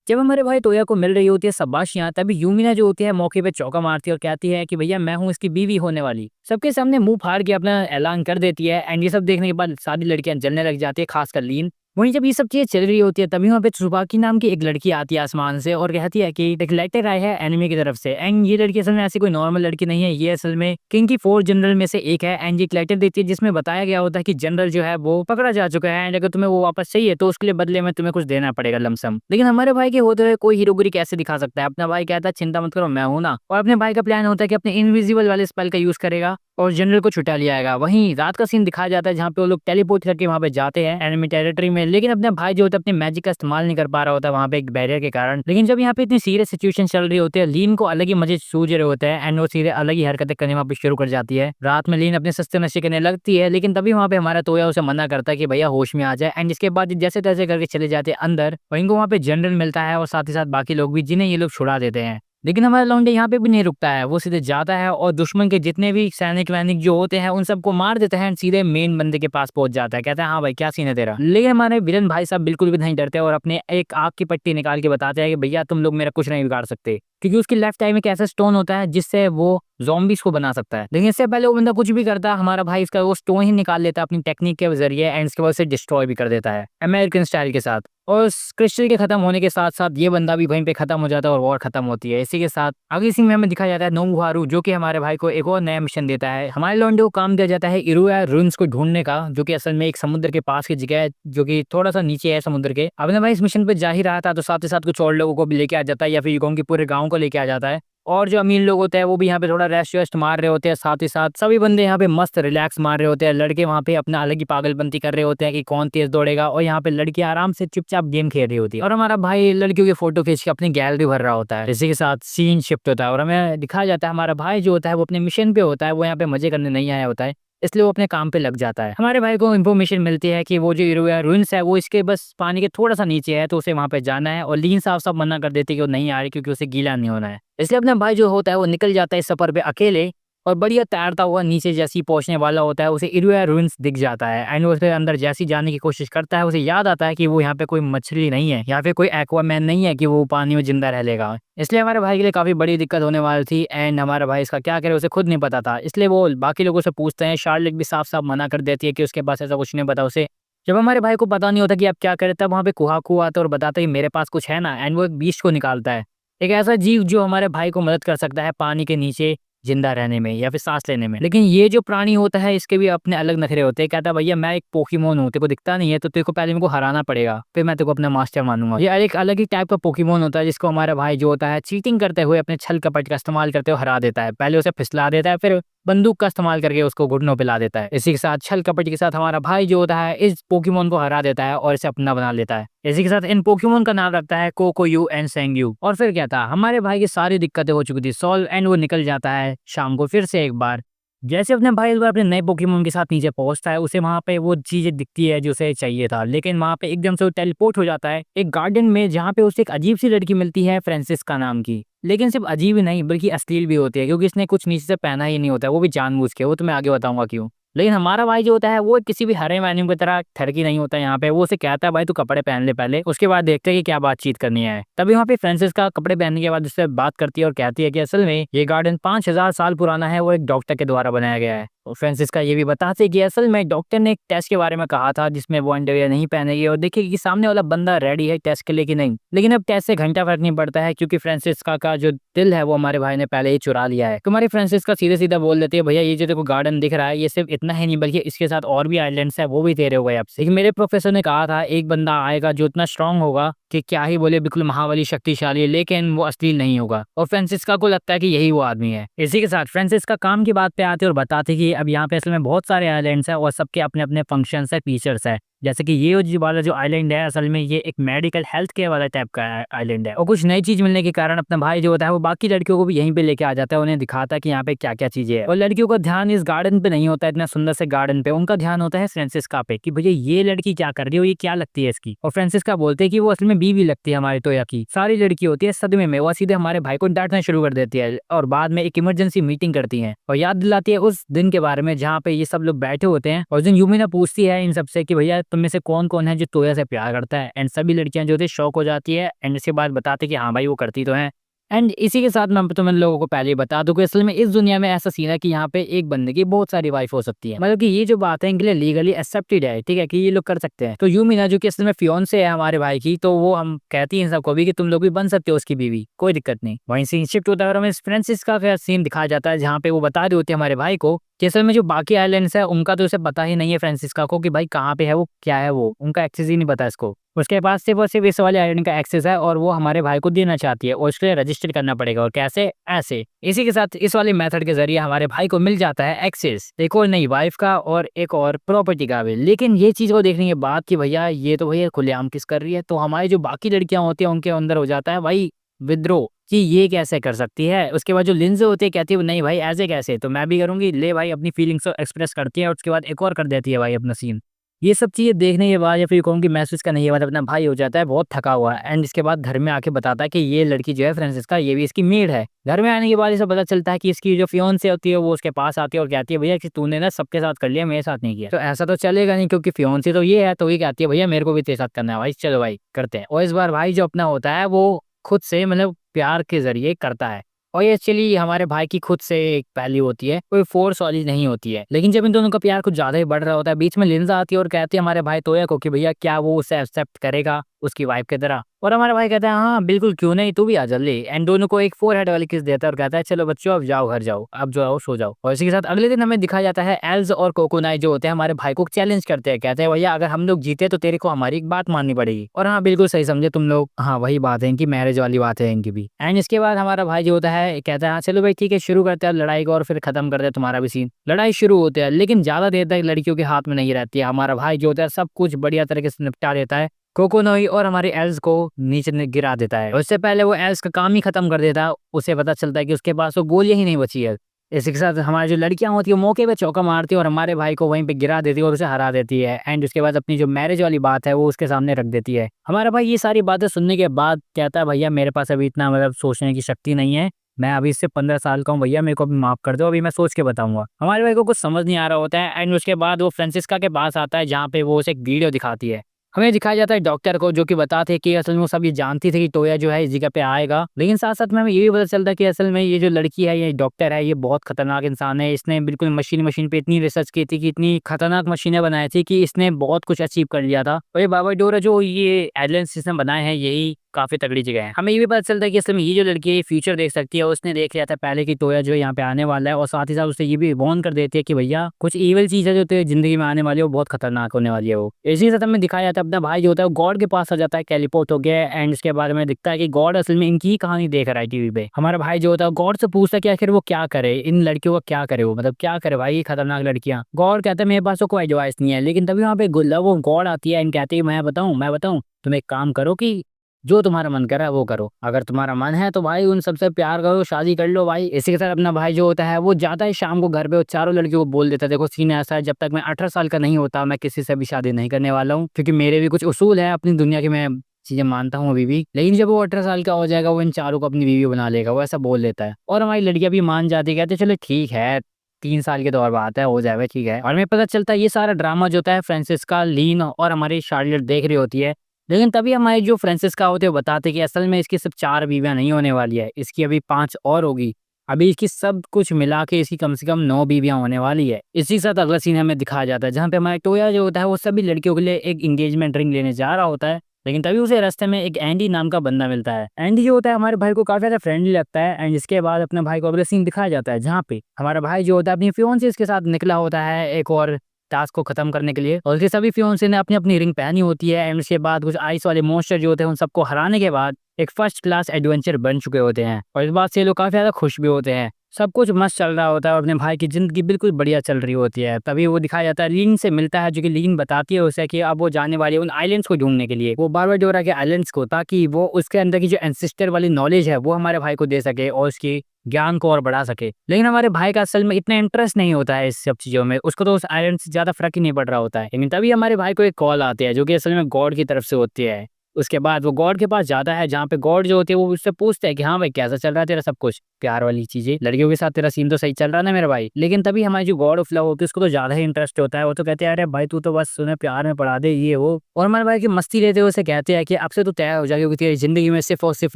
जब हमारे भाई टोया को मिल रही होती है शाबाशियां, तभी यूमिना जो होती है मौके पे चौका मारती है और कहती है कि भैया मैं हूँ इसकी बीवी होने वाली। सबके सामने मुंह फाड़ के अपना ऐलान कर देती है एंड ये सब देखने के बाद सारी लड़कियां जलने लग जाती है, खासकर लीन। वहीं जब ये सब चीजें चल रही होती है तभी वहाँ पे त्सुबाकी नाम की एक लड़की आती है आसमान से और कहती है कि एक लेटर आया है एनिमे की तरफ से। एंड ये लड़की असल में ऐसी कोई नॉर्मल लड़की नहीं है, ये असल में किंग की 4 जनरल में से एक है। एंड ये एक लेटर देती है जिसमें बताया गया होता है कि जनरल जो है वो पकड़ा जा चुका है एंड अगर तुम्हें वो वापस चाहिए तो उसके लिए बदले में तुम्हें कुछ देना पड़ेगा लमसम। लेकिन हमारे भाई के होते हुए कोई हीरोगिरी कैसे दिखा सकता है। अपना भाई कहता है चिंता मत करो मैं हूं ना, और अपने भाई का प्लान होता है कि अपने इनविजिबल वाले स्पेल का यूज करेगा और जनरल को छुटा लिया आएगा। वहीं रात का सीन दिखाया जाता है जहाँ पे वो लोग टेलीपोर्ट करके वहाँ पे जाते हैं एनिमी टेरिटरी में, लेकिन अपने भाई जो होता है अपने मैजिक का इस्तेमाल नहीं कर पा रहा होता वहाँ पे एक बैरियर के कारण। लेकिन जब यहाँ पे इतनी सीरियस सिचुएशन चल रही होती है, लीन को अलग ही मजे सूझ रहे होते हैं एंड वो सीधे अलग ही हरकतें करने वहाँ पे शुरू कर जाती है। रात में लीन अपने सस्ते नशे करने लगती है, लेकिन तभी वहाँ पे हमारा तोया उसे मना करता है कि भैया होश में आ जाए। एंड इसके बाद जैसे तैसे करके चले जाते हैं अंदर और इनको वहाँ पे जनरल मिलता है और साथ ही साथ बाकी लोग भी जिन्हें ये लोग छुड़ा देते हैं। लेकिन हमारा लौंडे यहाँ पे भी नहीं रुकता है, वो सीधे जाता है और दुश्मन के जितने भी सैनिक वैनिक जो होते हैं उन सबको मार देते हैं, सीधे मेन बंदे के पास पहुंच जाता है। कहता है हाँ भाई क्या सीन है तेरा। लेकिन हमारे विलन भाई साहब बिल्कुल भी नहीं डरते और अपने एक आग की पट्टी निकाल के बताते हैं कि भैया तुम लोग मेरा कुछ नहीं बिगाड़ सकते, क्योंकि उसकी लेफ्ट आई में एक ऐसा स्टोन होता है जिससे वो ज़ॉम्बीज़ को बना सकता है। लेकिन इससे पहले वो बंदा कुछ भी करता है, हमारा भाई इसका वो स्टोन ही निकाल लेता है अपनी टेक्निक के जरिए एंड इसके बाद उसे डिस्ट्रॉय भी कर देता है अमेरिकन स्टाइल के साथ। और उस क्रिस्टल के खत्म होने के साथ साथ ये बंदा भी वहीं पे खत्म हो जाता है और वॉर खत्म होती है। इसी के साथ अगली सीन में हमें दिखाया जाता है नोबुहारू जो कि हमारे भाई को एक और नया मिशन देता है। हमारे लॉन्डे को काम दिया जाता है इरुया रून्स को ढूंढने का, जो कि असल में एक समुद्र के पास की जगह है जो कि थोड़ा सा नीचे है समुद्र के। अपने भाई इस मिशन पे जा ही रहा था तो साथ ही साथ कुछ और लोगों को भी लेके आ जाता है या फिर यूकोंग के पूरे गाँव को लेके आ जाता है। और जो अमीर लोग होते हैं वो भी यहाँ पे थोड़ा रेस्ट वेस्ट मार रहे होते हैं, साथ ही साथ सभी बंदे यहाँ पे मस्त रिलैक्स मार रहे होते हैं। लड़के वहाँ पे अपना अलग ही पागलपंती कर रहे होते हैं कि कौन तेज दौड़ेगा, और यहाँ पे लड़की आराम से चुपचाप गेम खेल रही होती है और हमारा भाई लड़कियों की फोटो खींच के अपनी गैलरी भर रहा होता है। इसी के साथ सीन शिफ्ट होता है और हमें दिखाया जाता है हमारा भाई जो होता है वो अपने मिशन पे होता है, वो यहाँ पे मजे करने नहीं आया होता है, इसलिए वो अपने काम पे लग जाता है। हमारे भाई को इन्फॉर्मेशन मिलती है कि वो जो इरुया रूइंस है वो इसके बस पानी के थोड़ा सा नीचे है तो उसे वहाँ पे जाना है, और लीन साफ साफ मना कर देती है कि वो नहीं आ रही क्योंकि उसे गीला नहीं होना है। इसलिए अपना भाई जो होता है वो निकल जाता है इस सफर पे अकेले और बढ़िया तैरता हुआ नीचे जैसी पहुंचने वाला होता है उसे इरुया रूइंस दिख जाता है एंड वो उसके अंदर जैसी जाने की कोशिश करता है उसे याद आता है कि वो यहाँ पे कोई मछली नहीं है या फिर कोई एक्वामैन नहीं है कि वो पानी में जिंदा रह लेगा। इसलिए हमारे भाई के लिए काफी बड़ी दिक्कत होने वाली थी एंड हमारा भाई इसका क्या करे उसे खुद नहीं पता था, इसलिए वो बाकी लोगों से पूछते हैं। शार्लेट भी साफ साफ मना कर देती है कि उसके पास ऐसा कुछ नहीं पता उसे। जब हमारे भाई को पता नहीं होता कि आप क्या करें तब वहाँ पे कुहाकू आता है और बताता है कि मेरे पास कुछ है ना, एंड वो एक बीस्ट को निकालता है, एक ऐसा जीव जो हमारे भाई को मदद कर सकता है पानी के नीचे जिंदा रहने में या फिर सांस लेने में। लेकिन ये जो प्राणी होता है इसके भी अपने अलग नखरे होते हैं। कहता है भैया मैं एक पोकेमोन हूँ, तेरे को दिखता नहीं है तो तेरे को पहले मेरे को हराना पड़ेगा फिर मैं तेरे को अपना मास्टर मानूंगा। ये एक अलग ही टाइप का पोकेमोन होता है जिसको हमारा भाई जो होता है चीटिंग करते हुए अपने छल कपट का इस्तेमाल करते हुए हरा देता है। पहले उसे फिसला देता है फिर बंदूक का इस्तेमाल करके उसको घुटनों पे ला देता है। इसी के साथ छल कपट के साथ हमारा भाई जो होता है इस पोकेमोन को हरा देता है और इसे अपना बना लेता है। इसी के साथ इन पोकेमोन का नाम रखता है कोकोयू एंड सेंगयू। और फिर क्या था, हमारे भाई की सारी दिक्कतें हो चुकी थी सॉल्व एंड वो निकल जाता है शाम को फिर से एक बार। जैसे अपने भाई इस बार अपने नए पोकेमोन के साथ नीचे पहुंचता है उसे वहां पे वो चीजें दिखती है जो उसे चाहिए था, लेकिन वहां पे एकदम से वो टेलीपोर्ट हो जाता है एक गार्डन में जहाँ पे उसे एक अजीब सी लड़की मिलती है फ्रांसिस्का नाम की। लेकिन सिर्फ अजीब ही नहीं बल्कि अश्लील भी होती है क्योंकि इसने कुछ नीचे से पहना ही नहीं होता है, वो भी जानबूझ के, वो तो मैं आगे बताऊंगा क्यों। लेकिन हमारा भाई जो होता है वो किसी भी हरे मैन्यू की तरह ठरकी नहीं होता है यहाँ पे। वो उसे कहता है भाई तू कपड़े पहन ले पहले, उसके बाद देखते हैं कि क्या बातचीत करनी है। तभी वहाँ पे फ्रांसिस का कपड़े पहनने के बाद उससे बात करती है और कहती है कि असल में ये गार्डन 5000 साल पुराना है, वो एक डॉक्टर के द्वारा बनाया गया है और फ्रांसिस्का ये भी बताते कि असल में डॉक्टर ने एक टेस्ट के बारे में कहा था जिसमें वो अंडरवियर नहीं पहनेगी और देखेगी कि सामने वाला बंदा रेडी है टेस्ट के लिए कि नहीं। लेकिन अब टेस्ट से घंटा फर्क नहीं पड़ता है क्योंकि फ्रांसिस्का का जो दिल है वो हमारे भाई ने पहले ही चुरा लिया है। तुम्हारी फ्रांसिस्का सीधे सीधा बोल देती है भैया ये जो देखो गार्डन दिख रहा है ये सिर्फ इतना ही नहीं बल्कि इसके साथ और भी आइलैंड्स है वो भी तेरे हो गए अब से। लेकिन मेरे प्रोफेसर ने कहा था एक बंदा आएगा जो इतना स्ट्रांग होगा कि क्या ही बोले बिल्कुल महाबली शक्तिशाली लेकिन वो अश्लील नहीं होगा और फ्रांसिस्का को लगता है कि यही वो आदमी है। इसी के साथ फ्रांसिस्का काम की बात पे आते और बताते कि अब यहाँ पे असल में बहुत सारे आइलैंड्स हैं और सबके अपने अपने फंक्शंस है फीचर्स है। जैसे कि ये जो वाला जो आइलैंड है असल में ये एक मेडिकल हेल्थ केयर वाला टाइप का आइलैंड है और कुछ नई चीज मिलने के कारण अपना भाई जो होता है वो बाकी लड़कियों को भी यहीं पे लेके आ जाता है, उन्हें दिखाता है कि यहाँ पे क्या क्या चीजें है। और लड़कियों का ध्यान इस गार्डन पे नहीं होता है, इतना सुंदर से गार्डन पे उनका ध्यान होता है फ्रांसिस्का पे कि भैया ये लड़की क्या कर रही हो, ये क्या लगती है इसकी। और फ्रांसिस्का बोलते हैं कि वो असल में बीवी लगती है हमारी तोया की। सारी लड़की होती है सदमे में, वो सीधे हमारे भाई को डांटना शुरू कर देती है और बाद में एक इमरजेंसी मीटिंग करती है और याद दिलाती है उस दिन के बारे में जहाँ पे ये सब लोग बैठे होते हैं। और उस दिन यूमिना पूछती है इन सबसे कि भैया तुम में से कौन कौन है जो तोया से प्यार करता है। एंड सभी लड़कियां जो थे शौक हो जाती है एंड इसके बाद बताते कि हाँ भाई वो करती तो है। एंड इसी के साथ मैं तुम्हें लोगों को पहले ही बता दूं कि असल में इस दुनिया में ऐसा सीन है कि यहाँ पे एक बंदे की बहुत सारी वाइफ हो सकती है, मतलब कि ये जो बात है इनके लिए लीगली एक्सेप्टेड है, ठीक है कि ये लोग कर सकते हैं। तो यूमिना जो कि असल में फियोंसे है हमारे भाई की, तो वो हम कहती हैं सबको भी कि तुम लोग भी बन सकते हो उसकी बीवी, कोई दिक्कत नहीं। वहीं सीन शिफ्ट होता है और हमें फ्रांसिस्का का सीन दिखाया जाता है जहाँ पे वो बता रहे होते हैं हमारे भाई को कि असल में जो बाकी आइलैंड्स है उनका तो उसे पता ही नहीं है फ्रांसिस्का को कि भाई कहाँ पे है वो क्या है, वो उनका एक्सेस ही नहीं पता इसको। उसके पास सिर्फ और सिर्फ इस वाले आइलैंड का एक्सेस है और वो हमारे भाई को देना चाहती है और उसके लिए रजिस्टर करना पड़ेगा। और कैसे? ऐसे। इसी के साथ इस वाले मेथड के जरिए हमारे भाई को मिल जाता है एक्सेस एक और नई वाइफ का और एक और प्रॉपर्टी का भी। लेकिन ये चीज को देखने के बाद कि भैया ये तो भैया खुलेआम किस कर रही है, तो हमारी जो बाकी लड़कियां होती है उनके अंदर हो जाता है भाई विद्रोह कि ये कैसे कर सकती है। उसके बाद जो लिंजे होती है कहती है नहीं भाई ऐसे कैसे, तो मैं भी करूंगी, ले भाई अपनी फीलिंग्स को एक्सप्रेस करती है और उसके बाद एक और कर देती है भाई अपना सीन। ये सब चीज़ें देखने के बाद या फिर कहूँ कि महसूस करने के बाद अपना भाई हो जाता है बहुत थका हुआ है एंड इसके बाद घर में आके बताता है कि ये लड़की जो है फ्रांसिस्का ये भी इसकी मेड है। घर में आने के बाद इसे पता चलता है कि इसकी जो फियोंसे होती है वो उसके पास आती है और कहती है भैया कि तूने ना सबके साथ कर लिया मेरे साथ नहीं किया, तो ऐसा तो चलेगा नहीं क्योंकि फियोंसे तो ये है। तो ये कहती है भैया मेरे को भी तेरे साथ करना है भाई, चलो भाई करते हैं। और इस बार भाई जो अपना होता है वो खुद से मतलब प्यार के जरिए करता है और ये एक्चुअली हमारे भाई की खुद से एक पहली होती है, कोई फोर्स वाली नहीं होती है। लेकिन जब इन दोनों का प्यार कुछ ज्यादा ही बढ़ रहा होता है बीच में लिंजा आती है और कहती है हमारे भाई तोया को कि भैया क्या वो उसे एक्सेप्ट करेगा उसकी वाइफ की तरह। और हमारा भाई कहता है हाँ बिल्कुल क्यों नहीं, तू भी आ जल्दी। एंड दोनों को एक फोरहेड वाली किस देता है और कहता है चलो बच्चों अब जाओ घर जाओ, अब जो आओ सो जाओ। और इसी के साथ अगले दिन हमें दिखाया जाता है एल्स और कोकोनाई जो होते हैं हमारे भाई को चैलेंज करते हैं, कहते हैं भैया अगर हम लोग जीते तो तेरे को हमारी एक बात माननी पड़ेगी। और हाँ बिल्कुल सही समझे तुम लोग, हाँ वही बात है इनकी मैरिज वाली बात है इनकी भी। एंड इसके बाद हमारा भाई जो होता है कहता है हाँ चलो भाई ठीक है शुरू करते हैं लड़ाई को और फिर खत्म करते हैं तुम्हारा भी सीन। लड़ाई शुरू होती है लेकिन ज्यादा देर तक लड़कियों के हाथ में नहीं रहती है, हमारा भाई जो होता है सब कुछ बढ़िया तरीके से निपटा देता है, कोकोनोई और हमारी एल्स को नीचे गिरा देता है। उससे पहले वो एल्स का काम ही खत्म कर देता है, उसे पता चलता है कि उसके पास वो गोलियां ही नहीं बची है। इसी के साथ हमारी जो लड़कियां होती है मौके पे चौका मारती है और हमारे भाई को वहीं पे गिरा देती है और उसे हरा देती है। एंड उसके बाद अपनी जो मैरिज वाली बात है वो उसके सामने रख देती है। हमारा भाई ये सारी बातें सुनने के बाद कहता है भैया मेरे पास अभी इतना मतलब सोचने की शक्ति नहीं है, मैं अभी इससे 15 साल का हूँ भैया मेरे को अभी माफ कर दो, अभी मैं सोच के बताऊंगा। हमारे भाई को कुछ समझ नहीं आ रहा होता है एंड उसके बाद वो फ्रांसिस्का के पास आता है जहाँ पे वो उसे एक वीडियो दिखाती है। हमें दिखाया जाता है डॉक्टर को जो कि बताते हैं कि असल में वो सब ये जानती थी कि तोया जो है इस जगह पे आएगा। लेकिन साथ साथ में हमें ये भी पता चलता है कि असल में ये जो लड़की है ये डॉक्टर है ये बहुत खतरनाक इंसान है। इसने बिल्कुल मशीन पे इतनी रिसर्च की थी कि इतनी खतरनाक मशीनें बनाई थी कि इसने बहुत कुछ अचीव कर लिया था। और ये बाबाडोर जो ये एलियन सिस्टम बनाए हैं यही काफी तगड़ी जगह है। हमें ये भी पता चलता है कि असल में ये जो लड़की है फ्यूचर देख सकती है, उसने देख लिया था पहले कि तोया जो यहाँ पे आने वाला है और साथ ही साथ उसे ये भी वार्न कर देती है कि भैया कुछ इविल चीजें जो तेरी जिंदगी में आने वाली है वो बहुत खतरनाक होने वाली है। वो इसी साथ हमें दिखाया जाता है अपना भाई जो होता है गॉड के पास आ जाता है, टेलीपोर्ट हो गया एंड इसके बारे में दिखता है कि गॉड असल में इनकी ही कहानी देख रहा है टीवी पे। हमारा भाई जो होता है गॉड से पूछता है कि आखिर वो क्या करे, इन लड़कियों का क्या करे, वो मतलब क्या करे भाई खतरनाक लड़कियां। गॉड कहता है मेरे पास तो कोई एडवाइस नहीं है। लेकिन तभी वहाँ पे वो गॉड आती है एंड कहती है मैं बताऊं तुम एक काम करो कि जो तुम्हारा मन कर रहा है वो करो, अगर तुम्हारा मन है तो भाई उन सबसे प्यार करो शादी कर लो भाई। इसी के साथ अपना भाई जो होता है वो जाता है शाम को घर पे, वो चारों लड़कियों को बोल देता है देखो सीन ऐसा है जब तक मैं 18 साल का नहीं होता मैं किसी से भी शादी नहीं करने वाला हूँ, क्योंकि मेरे भी कुछ उसूल है अपनी दुनिया की, मैं चीजें मानता हूँ अभी भी। लेकिन जब वो 18 साल का हो जाएगा वो इन चारों को अपनी बीवी बना लेगा, वो ऐसा बोल लेता है। और हमारी लड़कियां भी मान जाती है, कहते चलो ठीक है 3 साल के दौर बात है हो जाए ठीक है। और हमें पता चलता है ये सारा ड्रामा जो होता है फ्रांसिस्का, लीन और हमारी शार्लेट देख रही होती है। लेकिन तभी हमारे जो फ्रांसिस्का होते हैं बताते कि असल में इसकी सिर्फ 4 बीवियां नहीं होने वाली है, इसकी अभी 5 और होगी। अभी इसकी सब कुछ मिला के इसकी कम से कम 9 बीवियाँ होने वाली है। इसी के साथ अगला सीन हमें दिखाया जाता है जहाँ पे हमारा टोया जो होता है वो सभी लड़कियों के लिए एक एंगेजमेंट रिंग लेने जा रहा होता है। लेकिन तभी उसे रास्ते में एक एंडी नाम का बंदा मिलता है। एंडी जो होता है हमारे भाई को काफ़ी ज़्यादा फ्रेंडली लगता है एंड इसके बाद अपने भाई को अगला सीन दिखाया जाता है जहाँ पे हमारा भाई जो होता है अपनी फियोंसी के साथ निकला होता है एक और टास्क को खत्म करने के लिए और उसके सभी फियोंसी ने अपनी अपनी रिंग पहनी होती है एंड उसके बाद कुछ आइस वाले मॉन्स्टर जो होते हैं उन सबको हराने के बाद एक फर्स्ट क्लास एडवेंचर बन चुके होते हैं और इस बात से ये लोग काफ़ी ज़्यादा खुश भी होते हैं। सब कुछ मस्त चल रहा होता है और अपने भाई की ज़िंदगी बिल्कुल बढ़िया चल रही होती है। तभी वो दिखाया जाता है लीन से मिलता है जो कि लीन बताती है उसे कि अब वो जाने वाली है उन आइलैंड्स को ढूंढने के लिए, वो बारबाडोरा के आइलैंड्स को, ताकि वो उसके अंदर की जो एंसेस्टर वाली नॉलेज है वो हमारे भाई को दे सके और उसकी ज्ञान को और बढ़ा सके। लेकिन हमारे भाई का असल में इतना इंटरेस्ट नहीं होता है इस सब चीज़ों में, उसको तो उस आइलैंड से ज़्यादा फर्क ही नहीं पड़ रहा होता है। लेकिन तभी हमारे भाई को एक कॉल आती है जो कि असल में गॉड की तरफ से होती है। उसके बाद वो गॉड के पास जाता है जहाँ पे गॉड जो होती है वो उससे पूछते हैं कि हाँ भाई कैसा चल रहा है तेरा सब कुछ, प्यार वाली चीजें, लड़कियों के साथ तेरा सीन तो सही चल रहा है ना मेरे भाई। लेकिन तभी हमारी जो गॉड ऑफ लव होती है उसको तो ज्यादा ही इंटरेस्ट होता है, वो तो कहते हैं अरे भाई तू तो बस सुने प्यार में पड़ा दे ये वो। और हमारे भाई की मस्ती लेते हुए उसे कहते हैं कि अब से तो तैयार हो जाए क्योंकि तेरी जिंदगी में सिर्फ और सिर्फ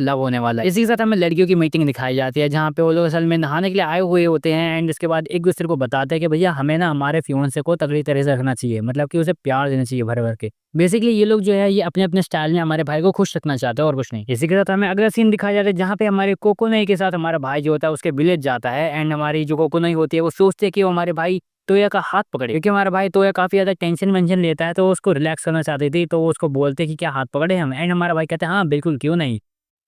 लव होने वाला है। इसी के साथ हमें लड़कियों की मीटिंग दिखाई जाती है जहाँ पे वो लोग असल में नहाने के लिए आए हुए होते हैं एंड उसके बाद एक दूसरे को बताते हैं कि भैया हमें ना हमारे फियोंसे को तगड़ी तरह से रखना चाहिए, मतलब कि उसे प्यार देना चाहिए भर भर के। बेसिकली ये लोग जो है ये अपने अपने स्टाइल में हमारे भाई को खुश रखना चाहते हैं और कुछ नहीं। इसी के साथ हमें अगला सीन दिखाया जाता है जहाँ पे हमारे कोकोनई के साथ हमारा भाई जो होता है उसके विलेज जाता है एंड हमारी जो कोकोनई होती है वो सोचते है कि वो हमारे भाई तोया का हाथ पकड़े, क्योंकि हमारा भाई तोया काफी ज्यादा टेंशन वेंशन लेता है तो उसको रिलैक्स करना चाहती थी, तो वो उसको बोलते कि क्या हाथ पकड़े हम, एंड हमारा भाई कहते हैं हाँ बिल्कुल क्यों नहीं।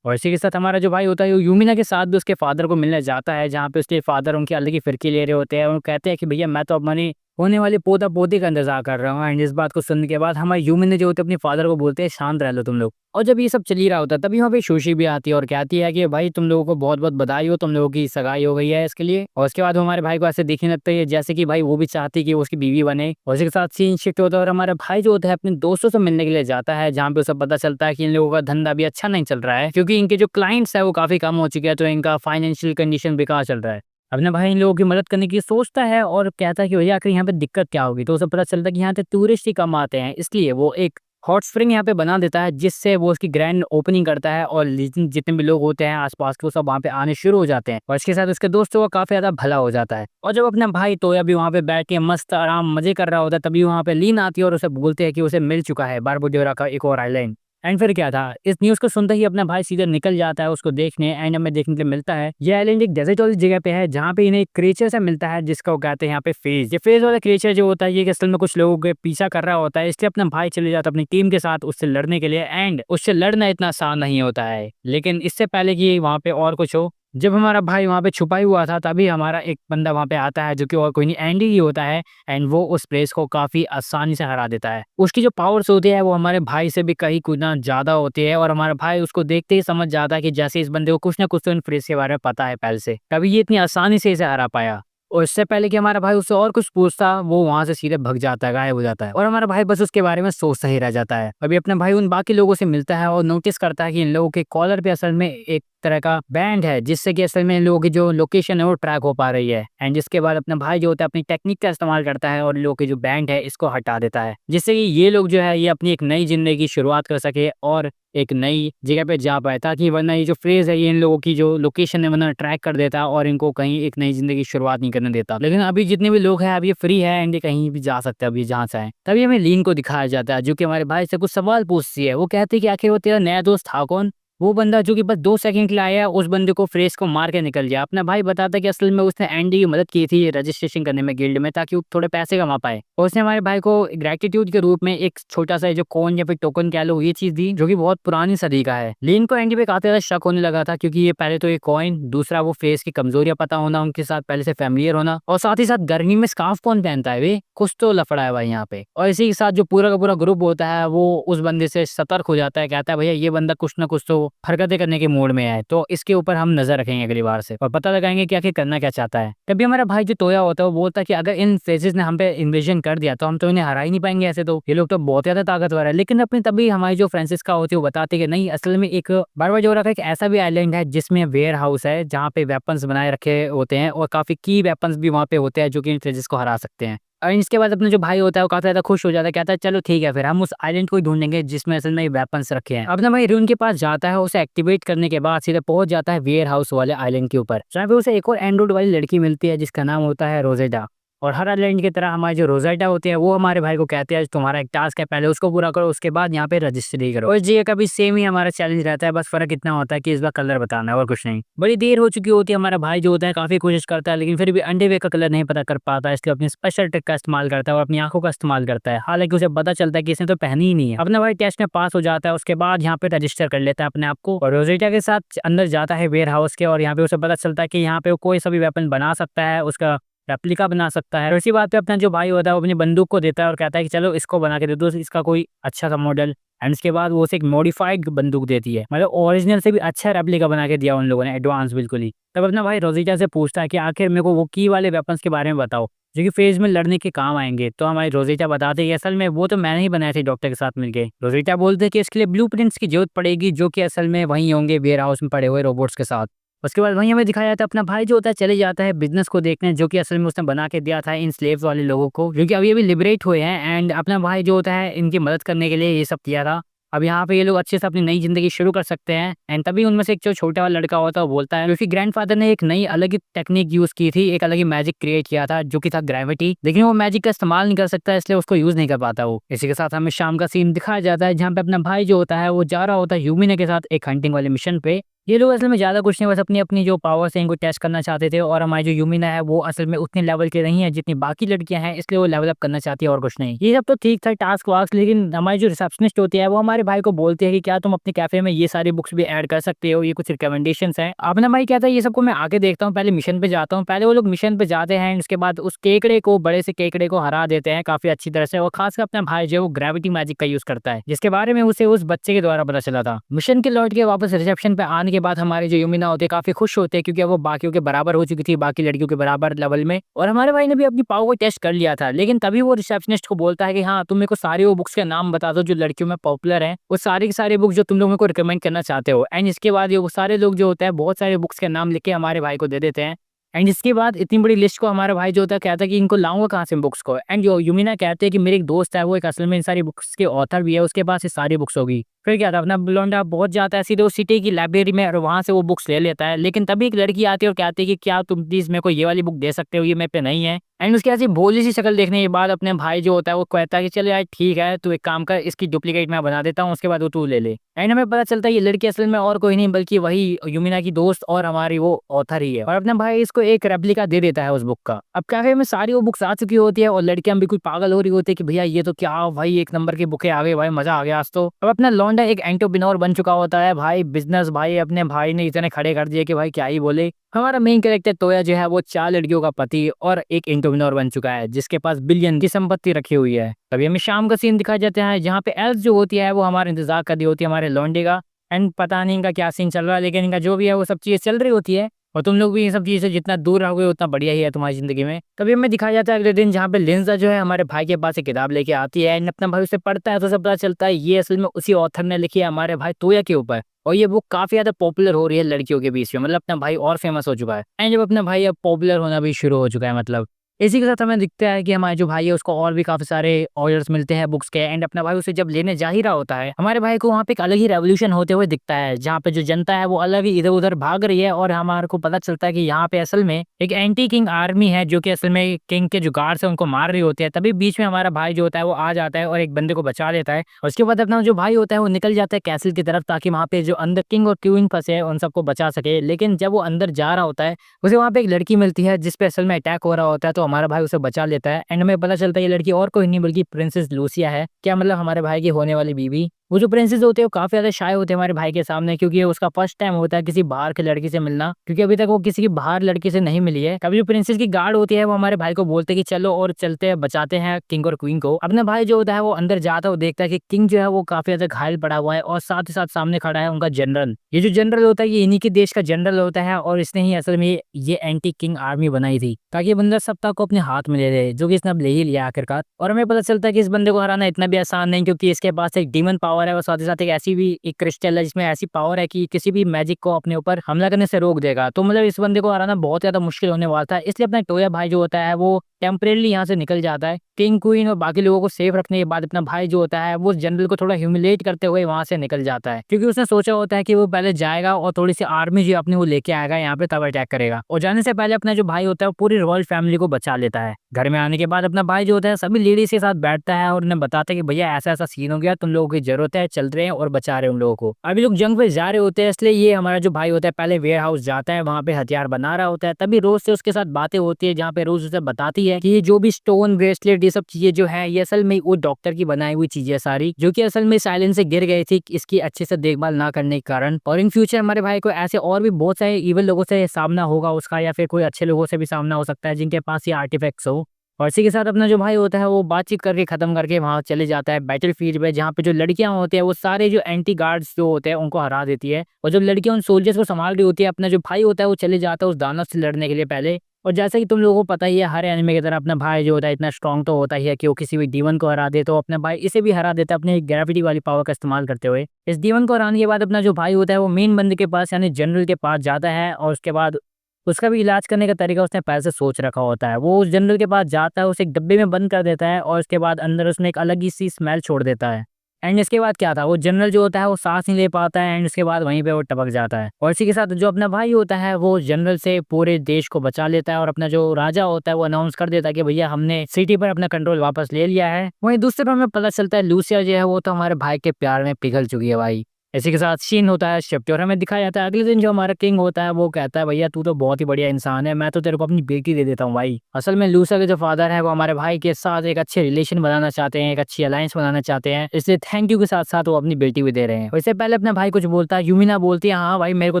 और इसी के साथ हमारा जो भाई होता है वो यूमिना के साथ भी उसके फादर को मिलने जाता है जहाँ पे उसके फादर उनकी अलग ही फिरकी ले रहे होते हैं और कहते हैं कि भैया मैं तो अपनी होने वाले पोता पोती का इंतजार कर रहा हूँ। एंड इस बात को सुनने के बाद हमारे यूमिना जो होते हैं अपने फादर को बोलते हैं शांत रह लो तुम लोग। और जब ये सब चल ही रहा होता है तभी वहाँ पे शोशी भी आती है और कहती है कि भाई तुम लोगों को बहुत बहुत बधाई हो, तुम लोगों की सगाई हो गई है इसके लिए। और उसके बाद वो हमारे भाई को ऐसे देखने लगता है जैसे कि भाई वो भी चाहती है कि वो उसकी बीवी बने। और उसके साथ सीन शिफ्ट होता है और हमारा भाई जो होता है अपने दोस्तों से मिलने के लिए जाता है जहाँ पे उसे पता चलता है कि इन लोगों का धंधा भी अच्छा नहीं चल रहा है क्योंकि इनके जो क्लाइंट्स है वो काफी कम हो चुके हैं, तो इनका फाइनेंशियल कंडीशन बेकार चल रहा है। अपने भाई इन लोगों की मदद करने की सोचता है और कहता है कि भैया आखिर यहाँ पे दिक्कत क्या होगी, तो उसे पता चलता है कि यहाँ पे टूरिस्ट ही कम आते हैं, इसलिए वो एक हॉट स्प्रिंग यहाँ पे बना देता है जिससे वो उसकी ग्रैंड ओपनिंग करता है और जितने भी लोग होते हैं आसपास के वो सब वहाँ पे आने शुरू हो जाते हैं और इसके साथ उसके दोस्तों का काफी ज्यादा भला हो जाता है। और जब अपना भाई तोया भी वहाँ पे बैठ के मस्त आराम मजे कर रहा होता है तभी वहाँ पे लीन आती है और उसे बोलते हैं कि उसे मिल चुका है बारबोडेरा का एक और आइलैंड। एंड फिर क्या था, इस न्यूज़ को सुनते ही अपना भाई सीधे निकल जाता है उसको देखने एंड हमें देखने के लिए मिलता है ये आइलैंड एक डेजर्ट वाली जगह पे है जहाँ पे इन्हें एक क्रिएचर से मिलता है जिसका वो कहते हैं यहाँ पे फेज। ये फेज वाला क्रिएचर जो होता है ये असल में कुछ लोगों के पीछा कर रहा होता है, इसलिए अपना भाई चले जाता है अपनी टीम के साथ उससे लड़ने के लिए। एंड उससे लड़ना इतना आसान नहीं होता है, लेकिन इससे पहले कि वहाँ पे और कुछ हो, जब हमारा भाई वहाँ पे छुपा ही हुआ था तभी हमारा एक बंदा वहाँ पे आता है जो कि और कोई नहीं एंडी ही होता है एंड वो उस प्लेस को काफी आसानी से हरा देता है। उसकी जो पावर्स होती है वो हमारे भाई से भी कहीं गुना ज्यादा होती है और हमारा भाई उसको देखते ही समझ जाता है कि जैसे इस बंदे को कुछ ना कुछ तो इन फ्रेज के बारे में पता है पहले से, तभी ये इतनी आसानी से इसे हरा पाया। और इससे पहले कि हमारा भाई उससे और कुछ पूछता वो वहां से सीधे भग जाता है, गायब हो जाता है और हमारा भाई बस उसके बारे में सोचता ही रह जाता है। अभी अपना भाई उन बाकी लोगों से मिलता है और नोटिस करता है कि इन लोगों के कॉलर पे असल में एक तरह का बैंड है जिससे कि असल में इन लोगों की जो लोकेशन है वो ट्रैक हो पा रही है। एंड जिसके बाद अपना भाई जो होता है अपनी टेक्निक का इस्तेमाल करता है और इन लोगों की जो बैंड है इसको हटा देता है जिससे कि ये लोग जो है ये अपनी एक नई जिंदगी की शुरुआत कर सके और एक नई जगह पे जा पाए, ताकि वरना ये जो फ्रेज है ये इन लोगों की जो लोकेशन है वरना ट्रैक कर देता और इनको कहीं एक नई जिंदगी की शुरुआत नहीं करने देता। लेकिन अभी जितने भी लोग हैं अभी ये फ्री है एंड ये कहीं भी जा सकते हैं अभी जहाँ चाहें। तभी हमें लीन को दिखाया जाता है जो कि हमारे भाई से कुछ सवाल पूछती है। वो कहती है कि आखिर वो तेरा नया दोस्त था कौन, वो बंदा जो कि बस 2 सेकंड के लिए आया उस बंदे को फ्रेज को मार के निकल गया। अपना भाई बताता है कि असल में उसने एंडी की मदद की थी रजिस्ट्रेशन करने में गिल्ड में ताकि वो थोड़े पैसे कमा पाए और उसने हमारे भाई को ग्रेटिट्यूड के रूप में एक छोटा सा जो कॉइन या फिर टोकन कह लो ये चीज दी जो कि बहुत पुरानी सदी का है। लीन को एंडी पे काफी ज्यादा शक होने लगा था क्योंकि ये पहले तो ये कॉइन, दूसरा वो फेस की कमजोरियां पता होना, उनके साथ पहले से फैमिलियर होना और साथ ही साथ गर्मी में स्कार्फ कौन पहनता है वे, कुछ तो लफड़ा है भाई यहाँ पे। और इसी के साथ जो पूरा का पूरा ग्रुप होता है वो उस बंदे से सतर्क हो जाता है, कहता है भैया ये बंदा कुछ ना कुछ तो हरकतें करने के मोड में है तो इसके ऊपर हम नजर रखेंगे अगली बार से और पता लगाएंगे कि आखिर करना क्या चाहता है। तभी हमारा भाई जो तोया होता है वो बोलता है कि अगर इन फेजेस ने हम पे इन्वेजन कर दिया तो हम तो इन्हें हरा ही नहीं पाएंगे, ऐसे तो ये लोग तो बहुत ज्यादा ताकतवर है। लेकिन अपनी तभी हमारी जो फ्रांसिस्का होती है वो बताती है कि नहीं, असल में एक बारबाडोरा का एक ऐसा भी आइलैंड है जिसमें वेयर हाउस है जहाँ पे वेपन्स बनाए रखे होते हैं और काफी की वेपन्स भी वहाँ पे होते हैं जो कि इन फेजेस को हरा सकते हैं। और इसके बाद अपना जो भाई होता है वो काफ़ी ज़्यादा खुश हो जाता है, कहता है चलो ठीक है फिर हम उस आइलैंड को ही ढूंढेंगे जिसमें असल में वेपन्स रखे हैं। अपना भाई रून के पास जाता है, उसे एक्टिवेट करने के बाद सीधे पहुंच जाता है वेयर हाउस वाले आइलैंड के ऊपर, जहाँ पे उसे एक और एंड्रॉइड वाली लड़की मिलती है जिसका नाम होता है रोजेटा। और हर आइलैंड की तरह हमारी जो रोजेटा होती है वो हमारे भाई को कहते हैं तुम्हारा एक टास्क है, पहले उसको पूरा करो, उसके बाद यहाँ पे रजिस्ट्री करो। और जी का भी सेम ही हमारा चैलेंज रहता है, बस फर्क इतना होता है कि इसका कलर बताना है और कुछ नहीं। बड़ी देर हो चुकी होती है, हमारा भाई जो होता है काफी कोशिश करता है लेकिन फिर भी अंडरवेयर का कलर नहीं पता कर पाता है, इसलिए अपनी स्पेशल ट्रिक का इस्तेमाल करता है और अपनी आंखों का इस्तेमाल करता है। हालांकि उसे पता चलता है कि इसने तो पहनी ही नहीं है। अपना भाई टेस्ट में पास हो जाता है, उसके बाद यहाँ पे रजिस्टर कर लेता है अपने आप को और रोजेटा के साथ अंदर जाता है वेयर हाउस के। और यहाँ पे उसे पता चलता है कि यहाँ पे कोई सा भी वेपन बना सकता है, उसका रेप्लिका बना सकता है। और इसी बात पे अपना जो भाई होता है वो अपनी बंदूक को देता है और कहता है कि चलो इसको बना के दे दो, इसका कोई अच्छा सा मॉडल। एंड उसके बाद वो उसे एक मॉडिफाइड बंदूक देती है, मतलब ओरिजिनल से भी अच्छा रेप्लिका बना के दिया उन लोगों ने, एडवांस बिल्कुल ही। तब अपना भाई रोजेटा से पूछता है कि आखिर मेरे को वो की वाले वेपन्स के बारे में बताओ जो कि फेज में लड़ने के काम आएंगे। तो हमारी रोजेटा बताते हैं असल में वो तो मैंने ही बनाए थे डॉक्टर के साथ मिलके। रोजेटा बोलते हैं कि इसके लिए ब्लूप्रिंट्स की जरूरत पड़ेगी जो कि असल में वहीं होंगे वेयर हाउस में पड़े हुए रोबोट्स के साथ। उसके बाद वहीं हमें दिखाया जाता है अपना भाई जो होता है चले जाता है बिजनेस को देखने, जो कि असल में उसने बना के दिया था इन स्लेव्स वाले लोगों को जो कि अभी अभी लिबरेट हुए हैं। एंड अपना भाई जो होता है इनकी मदद करने के लिए ये सब किया था। अब यहाँ पे ये लोग अच्छे से अपनी नई जिंदगी शुरू कर सकते हैं। एंड तभी उनमें से एक जो छोटा वाला लड़का होता है वो बोलता है क्योंकि ग्रैंडफादर ने एक नई अलग ही टेक्निक यूज की थी, एक अलग ही मैजिक क्रिएट किया था जो कि था ग्रेविटी, लेकिन वो मैजिक का इस्तेमाल नहीं कर सकता इसलिए उसको यूज नहीं कर पाता वो। इसी के साथ हमें शाम का सीन दिखाया जाता है जहाँ पे अपना भाई जो होता है वो जा रहा होता है यूमिना के साथ एक हंटिंग वाले मिशन पे। ये लोग असल में ज़्यादा कुछ नहीं, बस अपनी अपनी जो पावर्स हैं इनको टेस्ट करना चाहते थे। और हमारी जो यूमिना है वो असल में उतने लेवल की नहीं है जितनी बाकी लड़कियां हैं, इसलिए वो लेवल अप करना चाहती है और कुछ नहीं। ये सब तो ठीक था टास्क वास्क, लेकिन हमारी जो रिसेप्शनिस्ट होती है वो हमारे भाई को बोलती है कि क्या तुम अपने कैफे में ये सारी बुक्स भी ऐड कर सकते हो, ये कुछ रिकमेंडेशंस हैं। अपना भाई कहता है ये सबको मैं आगे देखता हूँ, पहले मिशन पे जाता हूँ। पहले वो लोग मिशन पे जाते हैं, उसके बाद उस केकड़े को, बड़े से केकड़े को हरा देते हैं काफी अच्छी तरह से। और खासकर अपना भाई जो है वो ग्रेविटी मैजिक का यूज करता है जिसके बारे में उसे उस बच्चे के द्वारा पता चला था। मिशन के लौट के वापस रिसेप्शन पे आने के बाद हमारे जो यूमिना होते हैं काफी खुश होते हैं क्योंकि वो बाकियों के बराबर हो चुकी थी, बाकी लड़कियों के बराबर लेवल में। और हमारे भाई ने भी अपनी पावर को टेस्ट कर लिया था, लेकिन तभी वो रिसेप्शनिस्ट को बोलता है कि हाँ तुम मेरे को सारी वो बुक्स के नाम बता दो जो लड़कियों में पॉपुलर है, वो सारी की सारी बुक्स जो तुम लोगों को रिकमेंड करना चाहते हो। एंड इसके बाद ये वो सारे लोग जो होता है बहुत सारे बुक्स के नाम लिख के हमारे भाई को दे देते हैं। एंड इसके बाद इतनी बड़ी लिस्ट को हमारा भाई जो होता है कहता है कि इनको लाऊंगा कहाँ से बुक्स को। एंड जो यूमिना कहते हैं कि मेरे एक दोस्त है वो एक असल में इन सारी बुक्स के ऑथर भी है, उसके पास ये सारी बुक्स होगी। फिर क्या था अपना लौंडा पहुंच जाता है सीधे उस सिटी की लाइब्रेरी में और वहां से वो बुक्स ले लेता है। लेकिन तभी एक लड़की आती है और कहती है कि क्या तुम प्लीज मेरे को ये वाली बुक दे सकते हो, ये मेरे पे नहीं है। एंड उसकी ऐसी भोली सी शक्ल देखने के बाद अपने भाई जो होता है वो कहता है कि चल यार ठीक है तू एक काम कर, इसकी डुप्लीकेट मैं बना देता हूँ, उसके बाद वो तू ले ले। एंड हमें पता चलता है ये लड़की असल में और कोई नहीं बल्कि वही यूमिना की दोस्त और हमारी वो ऑथर ही है। और अपने भाई इसको एक रेप्लिका दे देता है उस बुक का। अब कैफे में सारी वो बुक्स आ चुकी होती है और लड़कियां बिल्कुल पागल हो रही होती है कि भैया ये तो क्या भाई एक नंबर की बुकें आ गई, भाई मजा आ गया आज तो। अब अपना लौंडा एक एंटरप्रेन्योर बन चुका होता है भाई, बिजनेस भाई अपने भाई ने इतने खड़े कर दिए कि भाई क्या ही बोले। हमारा मेन कैरेक्टर तोया जो है वो 4 लड़कियों का पति और एक एंटरप्रेन्योर बन चुका है जिसके पास बिलियन की संपत्ति रखी हुई है। तभी हमें शाम का सीन दिखाया जाता है जहाँ पे एल्स जो होती है वो हमारा इंतजार कर रही होती है हमारे लौंडे का। एंड पता नहीं इनका क्या सीन चल रहा है, लेकिन इनका जो भी है वो सब चीजें चल रही होती है। और तुम लोग भी इन सब चीज़ से जितना दूर रहोगे उतना बढ़िया ही है तुम्हारी जिंदगी में। कभी हमें दिखाया जाता है अगले दिन जहाँ पे लिंजा जो है हमारे भाई के पास एक किताब लेके आती है, अपना भाई उसे पढ़ता है तो सब पता चलता है ये असल में उसी ऑथर ने लिखी है हमारे भाई तोया के ऊपर। और ये बुक काफी ज्यादा पॉपुलर हो रही है लड़कियों के बीच में, मतलब अपना भाई और फेमस हो चुका है। एंड जब अपना भाई अब पॉपुलर होना भी शुरू हो चुका है, मतलब इसी के साथ हमें दिखता है कि हमारे जो भाई है उसको और भी काफी सारे ऑर्डर्स मिलते हैं बुक्स के। एंड अपना भाई उसे जब लेने जा ही रहा होता है हमारे भाई को वहाँ पे एक अलग ही रेवोल्यूशन होते हुए दिखता है जहाँ पे जो जनता है वो अलग ही इधर उधर भाग रही है। और हमारे को पता चलता है कि यहाँ पे असल में एक एंटी किंग आर्मी है जो कि असल में किंग के जो गार्ड्स है उनको मार रही होती है। तभी बीच में हमारा भाई जो होता है वो आ जाता है और एक बंदे को बचा लेता है। उसके बाद अपना जो भाई होता है वो निकल जाता है कैसल की तरफ ताकि वहाँ पे जो अंदर किंग और क्वीन फंसे हैं उन सबको बचा सके। लेकिन जब वो अंदर जा रहा होता है उसे वहाँ पे एक लड़की मिलती है जिसपे असल में अटैक हो रहा होता है, तो हमारा भाई उसे बचा लेता है। एंड हमें पता चलता है ये लड़की और कोई नहीं बल्कि प्रिंसेस लूसिया है, क्या मतलब हमारे भाई की होने वाली बीवी। वो जो प्रिंसेस होते हैं वो काफी ज्यादा शाय होते हैं हमारे भाई के सामने क्योंकि ये उसका फर्स्ट टाइम होता है किसी बाहर के लड़की से मिलना, क्योंकि अभी तक वो किसी की बाहर लड़की से नहीं मिली है। कभी जो प्रिंसेस की गार्ड होती है वो हमारे भाई को बोलते हैं कि चलो और चलते हैं बचाते हैं किंग और क्वीन को। अपना भाई जो होता है वो अंदर जाता है, वो देखता है कि किंग जो है वो काफी ज्यादा घायल पड़ा हुआ है और साथ ही साथ सामने खड़ा है उनका जनरल। ये जो जनरल होता है ये इन्हीं के देश का जनरल होता है और इसने ही असल में ये एंटी किंग आर्मी बनाई थी ताकि ये बंदा सत्ता को अपने हाथ में ले ले, जो कि इसने अब ले ही लिया आखिरकार। और हमें पता चलता है कि इस बंदे को हराना इतना भी आसान नहीं क्योंकि इसके पास एक डीमन पावर पावर है, और साथ ही साथ एक ऐसी भी एक क्रिस्टल है जिसमें ऐसी पावर है कि किसी भी मैजिक को अपने ऊपर हमला करने से रोक देगा। तो मतलब इस बंदे को हराना बहुत ज़्यादा मुश्किल होने वाला था, इसलिए अपना टोया भाई जो होता है वो टेम्परेरी यहाँ से निकल जाता है। किंग क्वीन और बाकी लोगों को सेफ रखने के बाद अपना भाई जो होता है वो जनरल को थोड़ा ह्यूमिलेट करते हुए वहां से निकल जाता है, क्योंकि उसने सोचा होता है कि वो पहले जाएगा और थोड़ी सी आर्मी जो अपनी वो लेके आएगा यहाँ पे, तब अटैक करेगा। और जाने से पहले अपना जो भाई होता है वो पूरी रॉयल फैमिली को बचा लेता है। घर में आने के बाद अपना भाई जो होता है सभी लेडीज के साथ बैठता है और उन्हें बताता है कि भैया ऐसा ऐसा सीन हो गया, तुम लोगों की जरूरत है, चल रहे हैं और बचा रहे हैं उन लोगों को। अभी लोग जंग पे जा रहे होते हैं, इसलिए ये हमारा जो भाई होता है पहले वेयर हाउस जाता है, वहां पे हथियार बना रहा होता है। तभी रोज से उसके साथ बातें होती है, जहाँ पे रोज उसे बताती है कि ये जो भी स्टोन ब्रेसलेट ये सब चीजें जो है ये असल में वो डॉक्टर की बनाई हुई चीजें सारी, जो कि असल में साइलेंस से गिर गई थी इसकी अच्छे से देखभाल ना करने के कारण। और इन फ्यूचर हमारे भाई को ऐसे और भी बहुत सारे इविल लोगों से सामना होगा उसका, या फिर कोई अच्छे लोगों से भी सामना हो सकता है जिनके पास ये आर्टिफैक्ट्स हो। और इसी के साथ अपना जो भाई होता है वो बातचीत करके खत्म करके वहां चले जाता है बैटल फील्ड पे, जहाँ पे जो लड़कियां होती है वो सारे जो एंटी गार्ड्स जो होते हैं उनको हरा देती है। और जब लड़कियां उन सोल्जर्स को संभाल रही होती है, अपना जो भाई होता है वो चले जाता है उस दानव से लड़ने के लिए पहले। और जैसा कि तुम लोगों को पता ही है, हर एनिमे की तरह अपना भाई जो होता है इतना स्ट्रांग तो होता ही है कि वो किसी भी डीमन को हरा दे, तो अपना भाई इसे भी हरा देता है अपने ग्रेविटी वाली पावर का इस्तेमाल करते हुए। इस डीमन को हराने के बाद अपना जो भाई होता है वो मेन बंदे के पास यानी जनरल के पास जाता है, और उसके बाद उसका भी इलाज करने का तरीका उसने पहले से सोच रखा होता है। वो उस जनरल के पास जाता है, उसे एक डब्बे में बंद कर देता है, और उसके बाद अंदर उसमें एक अलग ही सी स्मेल छोड़ देता है। एंड इसके बाद क्या था, वो जनरल जो होता है वो सांस नहीं ले पाता है, एंड उसके बाद वहीं पे वो टपक जाता है। और इसी के साथ जो अपना भाई होता है वो जनरल से पूरे देश को बचा लेता है, और अपना जो राजा होता है वो अनाउंस कर देता है कि भैया हमने सिटी पर अपना कंट्रोल वापस ले लिया है। वहीं दूसरे पर हमें पता चलता है लूसिया जो है वो तो हमारे भाई के प्यार में पिघल चुकी है भाई। इसी के साथ सीन होता है शिफ्ट, और हमें दिखाया जाता है अगले दिन जो हमारा किंग होता है वो कहता है भैया तू तो बहुत ही बढ़िया इंसान है, मैं तो तेरे को अपनी बेटी दे देता हूँ भाई। असल में लूसा के जो फादर है वो हमारे भाई के साथ एक अच्छे रिलेशन बनाना चाहते हैं, एक अच्छी अलायंस बनाना चाहते हैं, इसलिए थैंक यू के साथ साथ वो अपनी बेटी भी दे रहे हैं। इससे पहले अपना भाई कुछ बोलता है, यूमिना बोलती है हाँ भाई मेरे को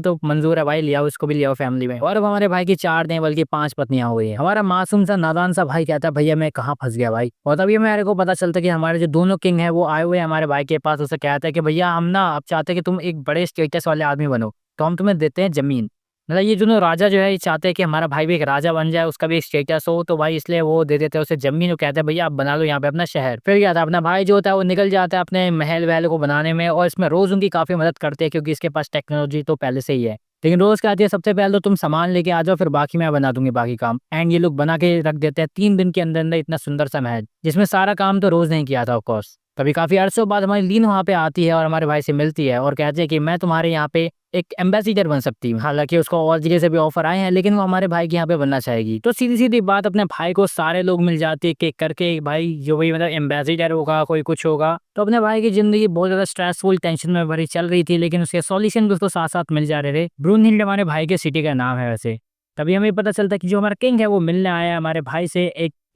तो मंजूर है भाई, लिया उसको भी लिया फैमिली में। और अब हमारे भाई की 4 नहीं बल्कि 5 पत्नियां हुई है। हमारा मासूम सा नादान सा भाई कहता है भैया मैं कहाँ फंस गया भाई। और तभी मेरे को पता चलता है कि हमारे जो दोनों किंग है वो आए हुए हैं हमारे भाई के पास। उसे कहता है कि भैया हम ना अब चाहते हैं कि तुम एक बड़े स्टेटस वाले आदमी बनो, तो हम तुम्हें देते हैं जमीन। मतलब ये दोनों राजा जो है ये चाहते हैं कि हमारा भाई भी एक राजा बन जाए, उसका भी एक स्टेटस हो, तो भाई इसलिए वो दे देते हैं उसे जमीन। वो कहते हैं भैया आप बना लो यहाँ पे अपना शहर। फिर क्या था, अपना भाई जो होता है वो निकल जाता है अपने महल वहल को बनाने में, और इसमें रोज उनकी काफी मदद करते हैं क्योंकि इसके पास टेक्नोलॉजी तो पहले से ही है। लेकिन रोज क्या आती है, सबसे पहले तो तुम सामान लेके आ जाओ, फिर बाकी मैं बना दूंगी बाकी काम। एंड ये लोग बना के रख देते हैं 3 दिन के अंदर अंदर इतना सुंदर सा महल, जिसमें सारा काम तो रोज नहीं किया था ऑफकोर्स। तभी काफी अरसों बाद हमारी लीन वहाँ पे आती है और हमारे भाई से मिलती है, और कहते हैं कि मैं तुम्हारे यहाँ पे एक एम्बेसडर बन सकती हूँ। हालांकि उसको और जगह से भी ऑफर आए हैं, लेकिन वो हमारे भाई के यहाँ पे बनना चाहेगी। तो सीधी सीधी बात, अपने भाई को सारे लोग मिल जाती है केक करके, भाई जो भी मतलब एम्बेसडर होगा कोई कुछ होगा। तो अपने भाई की जिंदगी बहुत ज्यादा स्ट्रेसफुल टेंशन में भरी चल रही थी, लेकिन उसके सॉल्यूशन भी उसको साथ साथ मिल जा रहे थे। ब्रूनहिल्ड हमारे भाई के सिटी का नाम है वैसे। तभी हमें पता चलता है कि जो हमारा किंग है वो मिलने आया है हमारे भाई से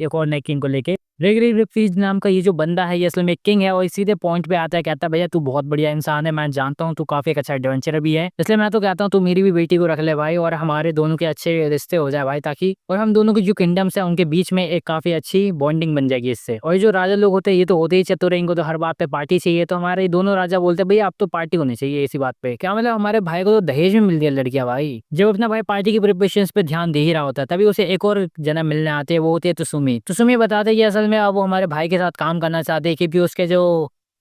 एक और नए किंग को लेके। रेगरी रिप्रीज नाम का ये जो बंदा है ये असल में किंग है, और सीधे पॉइंट पे आता है, कहता है भैया तू बहुत बढ़िया इंसान है, मैं जानता हूँ तू काफी एक अच्छा एडवेंचर भी है, इसलिए मैं तो कहता हूँ तू मेरी भी बेटी को रख ले भाई, और हमारे दोनों के अच्छे रिश्ते हो जाए भाई, ताकि और हम दोनों की जो किंगडम्स है उनके बीच में एक काफी अच्छी बॉन्डिंग बन जाएगी इससे। और ये जो राजा लोग होते हैं ये तो होते ही चतुर है, इनको तो हर बात पे पार्टी चाहिए। तो हमारे दोनों राजा बोलते हैं भैया अब तो पार्टी होनी चाहिए इसी बात पे। क्या मतलब हमारे भाई को तो दहेज में मिल दिया लड़कियां भाई। जब अपना भाई पार्टी की प्रिपरेशन पे ध्यान दे ही रहा होता है, तभी उसे एक और जना मिलने आते हैं, वो होती है तुसुमी। तुसुमी बताते हैं कि असल में अब वो हमारे भाई के साथ काम करना चाहते हैं, क्योंकि उसके जो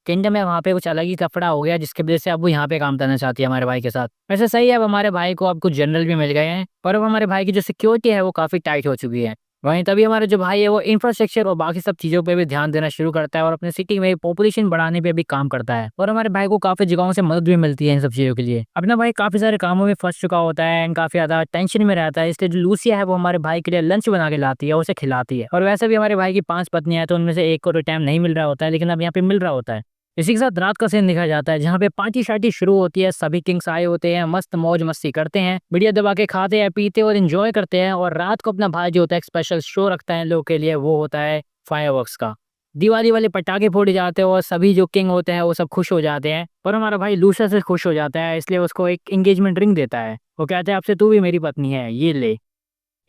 किंगडम है वहाँ पे कुछ अलग ही कपड़ा हो गया, जिसकी वजह से अब वो यहाँ पे काम करना चाहती है हमारे भाई के साथ। वैसे सही है, अब हमारे भाई को अब कुछ जनरल भी मिल गए हैं, पर अब हमारे भाई की जो सिक्योरिटी है वो काफी टाइट हो चुकी है। वहीं तभी हमारे जो भाई है वो इंफ्रास्ट्रक्चर और बाकी सब चीजों पे भी ध्यान देना शुरू करता है, और अपने सिटी में पॉपुलेशन बढ़ाने पे भी काम करता है। और हमारे भाई को काफी जगहों से मदद भी मिलती है इन सब चीजों के लिए। अपना भाई काफी सारे कामों में फंस चुका होता है एंड काफी ज्यादा टेंशन में रहता है, इसलिए जो लूसिया है वो हमारे भाई के लिए लंच बना के लाती है, उसे खिलाती है। और वैसे भी हमारे भाई की 5 पत्नियां हैं, तो उनमें से एक को तो टाइम नहीं मिल रहा होता है, लेकिन अब यहाँ पे मिल रहा होता है। इसी के साथ रात का सीन दिखाया जाता है, जहाँ पे पार्टी शार्टी शुरू होती है, सभी किंग्स आए होते हैं, मस्त मौज मस्ती करते हैं, बढ़िया दबा के खाते हैं पीते और एंजॉय करते हैं। और रात को अपना भाई जो होता है एक स्पेशल शो रखता है लोगों के लिए, वो होता है फायरवर्क्स का। दिवाली वाले पटाखे फोड़े जाते हैं और सभी जो किंग होते हैं वो सब खुश हो जाते हैं। पर हमारा भाई लूसा से खुश हो जाता है, इसलिए उसको एक एंगेजमेंट रिंग देता है। वो कहता है अब से तू भी मेरी पत्नी है, ये ले।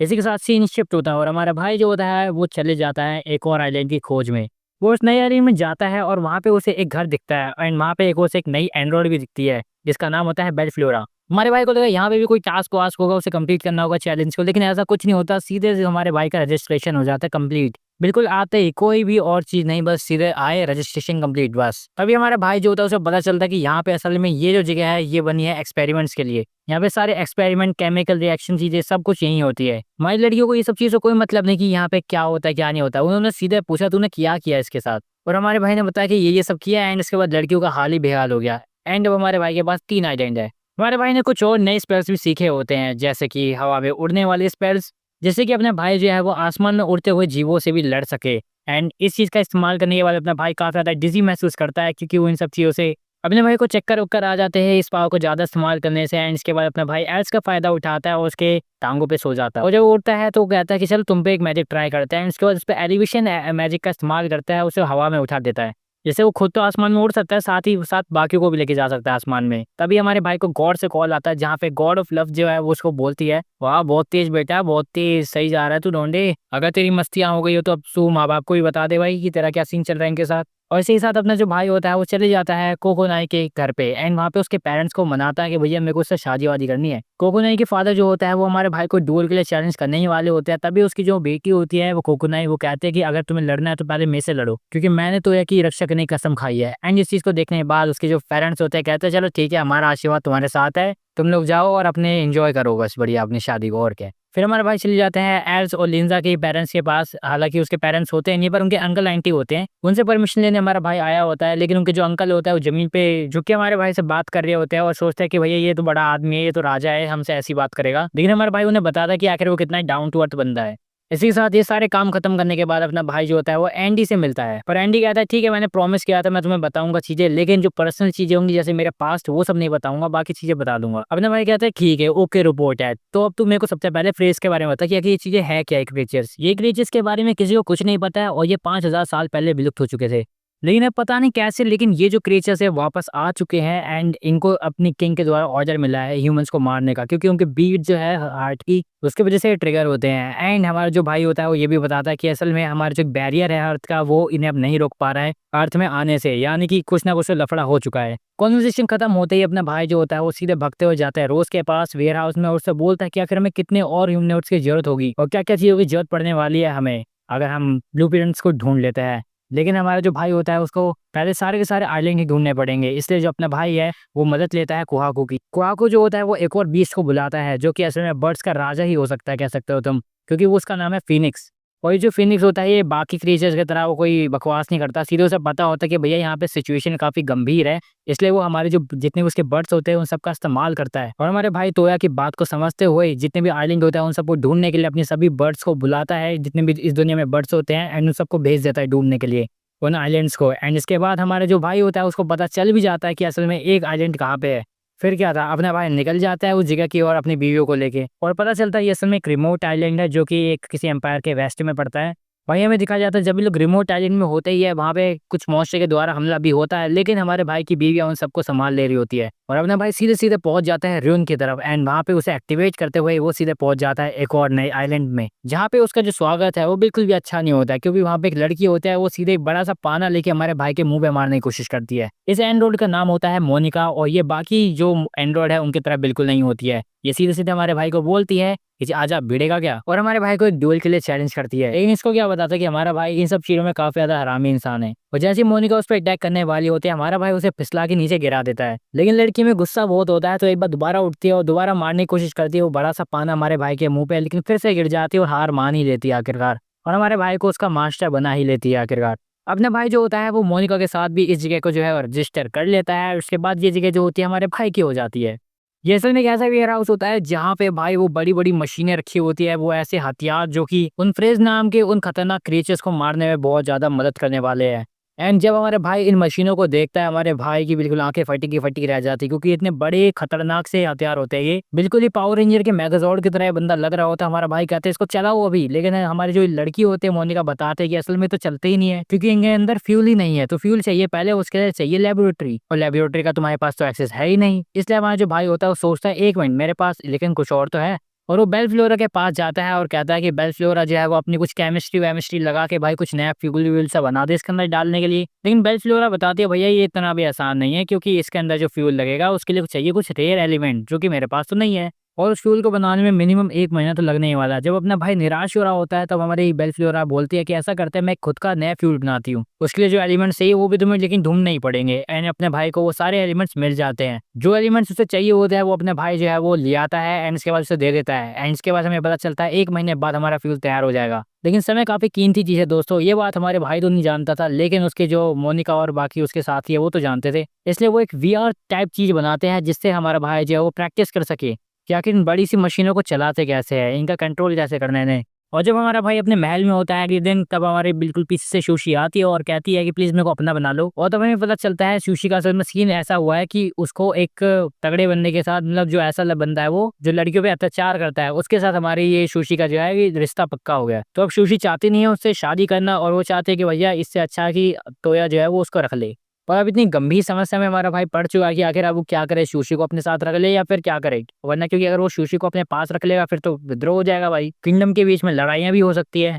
इसी के साथ सीन शिफ्ट होता है और हमारा भाई जो होता है वो चले जाता है एक और आइलैंड की खोज में। वो उस नई आइलैंड में जाता है और वहाँ पे उसे एक घर दिखता है, एंड वहाँ पे उसे एक नई एंड्रॉइड भी दिखती है जिसका नाम होता है बेलफ्लोरा। हमारे भाई को लगा यहाँ पे भी कोई टास्क वास्क होगा, उसे कंप्लीट करना होगा चैलेंज को, लेकिन ऐसा कुछ नहीं होता, सीधे से हमारे भाई का रजिस्ट्रेशन हो जाता है कंप्लीट। बिल्कुल आते ही कोई भी और चीज़ नहीं, बस सीधे आए, रजिस्ट्रेशन कंप्लीट बस। तभी हमारा भाई जो होता है उसे पता चलता है कि यहाँ पे असल में ये जो जगह है ये बनी है एक्सपेरिमेंट्स के लिए। यहाँ पे सारे एक्सपेरिमेंट, केमिकल रिएक्शन चीज़ें सब कुछ यहीं होती है। हमारी लड़कियों को ये सब चीज़ से कोई मतलब नहीं कि यहाँ पे क्या होता है क्या नहीं होता। उन्होंने सीधे पूछा तूने क्या किया इसके साथ? और हमारे भाई ने बताया कि ये सब किया एंड इसके बाद लड़कियों का हाल ही बेहाल हो गया। एंड अब हमारे भाई के पास 3 आइलैंड है। हमारे भाई ने कुछ और नए स्पेल्स भी सीखे होते हैं, जैसे कि हवा में उड़ने वाले स्पेल्स, जैसे कि अपना भाई जो है वो आसमान में उड़ते हुए जीवों से भी लड़ सके। एंड इस चीज़ का इस्तेमाल करने के बाद अपना भाई काफ़ी ज़्यादा डिज़ी महसूस करता है, क्योंकि वो इन सब चीज़ों से अपने भाई को चक्कर-वक्कर आ जाते हैं इस पावर को ज़्यादा इस्तेमाल करने से। एंड इसके बाद अपना भाई एल्स का फ़ायदा उठाता है और उसके टाँगों पे सो जाता है। और जब वो उठता है तो वो कहता है कि चल तुम पे एक मैजिक ट्राई करते हैं। एंड उसके बाद उस पे एलिवेशन मैजिक का इस्तेमाल करता है, उसे हवा में उठा देता है। जैसे वो खुद तो आसमान में उड़ सकता है, साथ ही साथ बाकियों को भी लेके जा सकता है आसमान में। तभी हमारे भाई को गॉड से कॉल आता है, जहाँ पे गॉड ऑफ लव जो है वो उसको बोलती है, वाह बहुत तेज बेटा, बहुत तेज, सही जा रहा है तू ढूंढे। अगर तेरी मस्तियाँ हो गई हो तो अब तू माँ बाप को भी बता दे भाई कि तेरा क्या सीन चल रहा है इनके साथ। और इसी के साथ अपना जो भाई होता है वो चले जाता है कोकोनाई के घर पे एंड वहाँ पे उसके पेरेंट्स को मनाता है कि भैया मेरे को उससे शादी वादी करनी है। कोकोनाई के फादर जो होता है वो हमारे भाई को डुएल के लिए चैलेंज करने ही वाले होते हैं। तभी उसकी जो बेटी होती है वो कोकोनाई, वो कहते हैं कि अगर तुम्हें लड़ना है तो पहले मेरे से लड़ो, क्योंकि मैंने तो की रक्षा करने की कसम खाई है। एंड इस चीज को देखने के बाद उसके जो पेरेंट्स होते हैं कहते हैं चलो ठीक है, हमारा आशीर्वाद तुम्हारे साथ है, तुम लोग जाओ और अपने एंजॉय करो बस बढ़िया अपनी शादी को, और क्या। फिर हमारे भाई चले जाते हैं एल्स और लिंजा के पेरेंट्स के पास। हालांकि उसके पेरेंट्स होते हैं नहीं, पर उनके अंकल आंटी होते हैं। उनसे परमिशन लेने हमारा भाई आया होता है, लेकिन उनके जो अंकल होता है वो जमीन पे झुक के हमारे भाई से बात कर रहे होते हैं और सोचते हैं कि भैया ये तो बड़ा आदमी है, ये तो राजा है, हमसे ऐसी बात करेगा। लेकिन हमारे भाई उन्हें बताता है कि आखिर वो कितना डाउन टू अर्थ बंदा है। इसी के साथ ये सारे काम खत्म करने के बाद अपना भाई जो होता है वो एंडी से मिलता है, पर एंडी कहता है ठीक है मैंने प्रॉमिस किया था मैं तुम्हें बताऊंगा चीजें, लेकिन जो पर्सनल चीजें होंगी जैसे मेरा पास्ट वो सब नहीं बताऊंगा, बाकी चीजें बता दूंगा। अपना भाई कहता है ठीक है ओके रिपोर्ट है। तो अब तू मेरे को सबसे पहले फ्रेज के बारे में बता कि आखिर ये चीजें है क्या, ये क्रिएचर्स के बारे में किसी को कुछ नहीं पता है और ये 5000 साल पहले विलुप्त हो चुके थे। लेकिन अब पता नहीं कैसे, लेकिन ये जो क्रिएचर्स है वापस आ चुके हैं एंड इनको अपनी किंग के द्वारा ऑर्डर मिला है ह्यूमंस को मारने का, क्योंकि उनके बीट जो है हार्ट की उसकी वजह से ट्रिगर होते हैं। एंड हमारा जो भाई होता है वो ये भी बताता है कि असल में हमारा जो बैरियर है अर्थ का वो इन्हें अब नहीं रोक पा रहा है अर्थ में आने से, यानी कि कुछ ना कुछ लफड़ा हो चुका है। कॉन्वर्सेशन खत्म होते ही अपना भाई जो होता है वो सीधे भगते हुए जाता है रोज के पास वेयर हाउस में और उससे बोलता है कि आखिर हमें कितने और ह्यूमन नोट्स की जरूरत होगी और क्या क्या चीज़ों की जरूरत पड़ने वाली है हमें अगर हम ब्लू को ढूंढ लेते हैं। लेकिन हमारा जो भाई होता है उसको पहले सारे के सारे आइलैंड ही ढूंढने पड़ेंगे, इसलिए जो अपना भाई है वो मदद लेता है कुहाकू की। कुहाकू जो होता है वो एक और बीस्ट को बुलाता है जो कि असल में बर्ड्स का राजा ही हो सकता है, कह सकते हो तुम, क्योंकि वो उसका नाम है फिनिक्स। और ये जो फिनिक्स होता है ये बाकी क्रिएचर्स की तरह वो कोई बकवास नहीं करता, सीधे उसे पता होता है कि भैया यहाँ पे सिचुएशन काफी गंभीर है, इसलिए वो हमारे जो जितने भी उसके बर्ड्स होते हैं उन सबका इस्तेमाल करता है। और हमारे भाई तोया की बात को समझते हुए जितने भी आइलैंड होता है उन सबको ढूंढने के लिए अपने सभी बर्ड्स को बुलाता है, जितने भी इस दुनिया में बर्ड्स होते हैं, एंड उन सबको भेज देता है ढूंढने के लिए उन आइलैंड्स को। एंड इसके बाद हमारा जो भाई होता है उसको पता चल भी जाता है कि असल में एक आइलैंड कहाँ पे है। फिर क्या था, अपना भाई निकल जाता है उस जगह की और अपनी बीवियों को लेके, और पता चलता है ये असल में एक रिमोट आइलैंड है जो कि एक किसी एम्पायर के वेस्ट में पड़ता है। वहीं हमें दिखाया जाता है जब भी लोग रिमोट आइलैंड में होते ही है वहाँ पे कुछ मॉन्स्टर के द्वारा हमला भी होता है, लेकिन हमारे भाई की बीवियां उन सबको संभाल ले रही होती है और अपना भाई सीधे सीधे पहुंच जाता है र्यून की तरफ। एंड वहाँ पे उसे एक्टिवेट करते हुए वो सीधे पहुंच जाता है एक और नए आइलैंड में, जहाँ पे उसका जो स्वागत है वो बिल्कुल भी अच्छा नहीं होता है, क्योंकि वहाँ पे एक लड़की होता है वो सीधे एक बड़ा सा पाना लेके हमारे भाई के मुंह पे मारने की कोशिश करती है। इस एंड्रॉइड का नाम होता है मोनिका और ये बाकी जो एंड्रॉइड है उनकी तरह बिल्कुल नहीं होती है। ये सीधे सीधे हमारे भाई को बोलती है कि आजा भिड़ेगा क्या, और हमारे भाई को एक ड्यूल के लिए चैलेंज करती है। लेकिन इसको क्या बताता है कि हमारा भाई इन सब चीजों में काफी ज्यादा हरामी इंसान है। और जैसे ही मोनिका उस पर अटैक करने वाली होती है हमारा भाई उसे फिसला के नीचे गिरा देता है, लेकिन लड़की में गुस्सा बहुत होता है तो एक बार दोबारा उठती है और दोबारा मारने की कोशिश करती है वो बड़ा सा पाना हमारे भाई के मुंह पे, लेकिन फिर से गिर जाती है और हार मान ही लेती है आखिरकार, और हमारे भाई को उसका मास्टर बना ही लेती है आखिरकार। अपने भाई जो होता है वो मोनिका के साथ भी इस जगह को जो है रजिस्टर कर लेता है। उसके बाद ये जगह जो होती है हमारे भाई की हो जाती है। ये असल में एक ऐसा वेयर हाउस होता है जहाँ पे भाई वो बड़ी बड़ी मशीनें रखी होती है, वो ऐसे हथियार जो कि उन फ्रेज नाम के उन खतरनाक क्रिएचर्स को मारने में बहुत ज्यादा मदद करने वाले हैं। एंड जब हमारे भाई इन मशीनों को देखता है हमारे भाई की बिल्कुल आंखें फटी की फटी रह जाती है, क्योंकि इतने बड़े खतरनाक से हथियार होते हैं ये, बिल्कुल ही पावर रेंजर के मेगाजॉर्ड की तरह ये बंदा लग रहा होता है। हमारा भाई कहते हैं इसको चलाओ अभी, लेकिन हमारी जो लड़की होती है मोनिका बताते हैं कि असल में तो चलते ही नहीं है, क्योंकि इनके अंदर फ्यूल ही नहीं है, तो फ्यूल चाहिए पहले, उसके लिए चाहिए लेबोरेटरी, और लेबोरेटरी का तुम्हारे पास तो एक्सेस है ही नहीं। इसलिए हमारा जो भाई होता है वो सोचता है एक मिनट मेरे पास लेकिन कुछ और तो है, और वो बेल फ्लोरा के पास जाता है और कहता है कि बेल फ्लोरा जो है वो अपनी कुछ केमिस्ट्री वेमिस्ट्री लगा के भाई कुछ नया फ्यूल व्यूल सा बना दे इसके अंदर डालने के लिए। लेकिन बेल फ्लोरा बताती है भैया ये इतना भी आसान नहीं है, क्योंकि इसके अंदर जो फ्यूल लगेगा उसके लिए चाहिए कुछ रेयर एलिमेंट जो कि मेरे पास तो नहीं है। और उस फ्यूल को बनाने में मिनिमम 1 महीना तो लगने ही वाला है। जब अपना भाई निराश हो रहा होता है तब हमारी बेल्फ्लोरा बोलती है कि ऐसा करते हैं, मैं खुद का नया फ्यूल बनाती हूँ, उसके लिए जो एलिमेंट्स चाहिए वो भी तुम्हें लेकिन ढूंढने ही पड़ेंगे। एंड अपने भाई को वो सारे एलिमेंट्स मिल जाते हैं, जो एलिमेंट्स उसे चाहिए होता है वो अपने भाई जो है वो ले आता है एंड इसके बाद उसे दे देता है। एंड इसके बाद हमें पता चलता है 1 महीने बाद हमारा फ्यूल तैयार हो जाएगा। लेकिन समय काफी कीमती चीज है दोस्तों, ये बात हमारे भाई तो नहीं जानता था, लेकिन उसके जो मोनिका और बाकी उसके साथी है वो तो जानते थे। इसलिए वो एक वीआर टाइप चीज बनाते हैं जिससे हमारा भाई जो है वो प्रैक्टिस कर सके कि आखिर इन बड़ी सी मशीनों को चलाते कैसे है, इनका कंट्रोल कैसे करना है इन्हें। और जब हमारा भाई अपने महल में होता है अगले दिन, तब हमारे बिल्कुल पीछे से सुशी आती है और कहती है कि प्लीज मेरे को अपना बना लो। और तब हमें पता चलता है सुशी का असल में सीन ऐसा हुआ है कि उसको एक तगड़े बंदे के साथ, मतलब जो ऐसा बंदा है वो जो लड़कियों पे अत्याचार करता है, उसके साथ हमारी ये सुशी का जो है ये रिश्ता पक्का हो गया है। तो अब सुशी चाहती नहीं है उससे शादी करना, और वो चाहते हैं कि भैया इससे अच्छा कि तोया जो है वो उसको रख ले। और अब इतनी गंभीर समस्या में हमारा भाई पड़ चुका है कि आखिर अब वो क्या करे, सुशी को अपने साथ रख ले या फिर क्या करे। वरना क्योंकि अगर वो सुशी को अपने पास रख लेगा फिर तो विद्रोह हो जाएगा भाई, किंगडम के बीच में लड़ाइयाँ भी हो सकती है।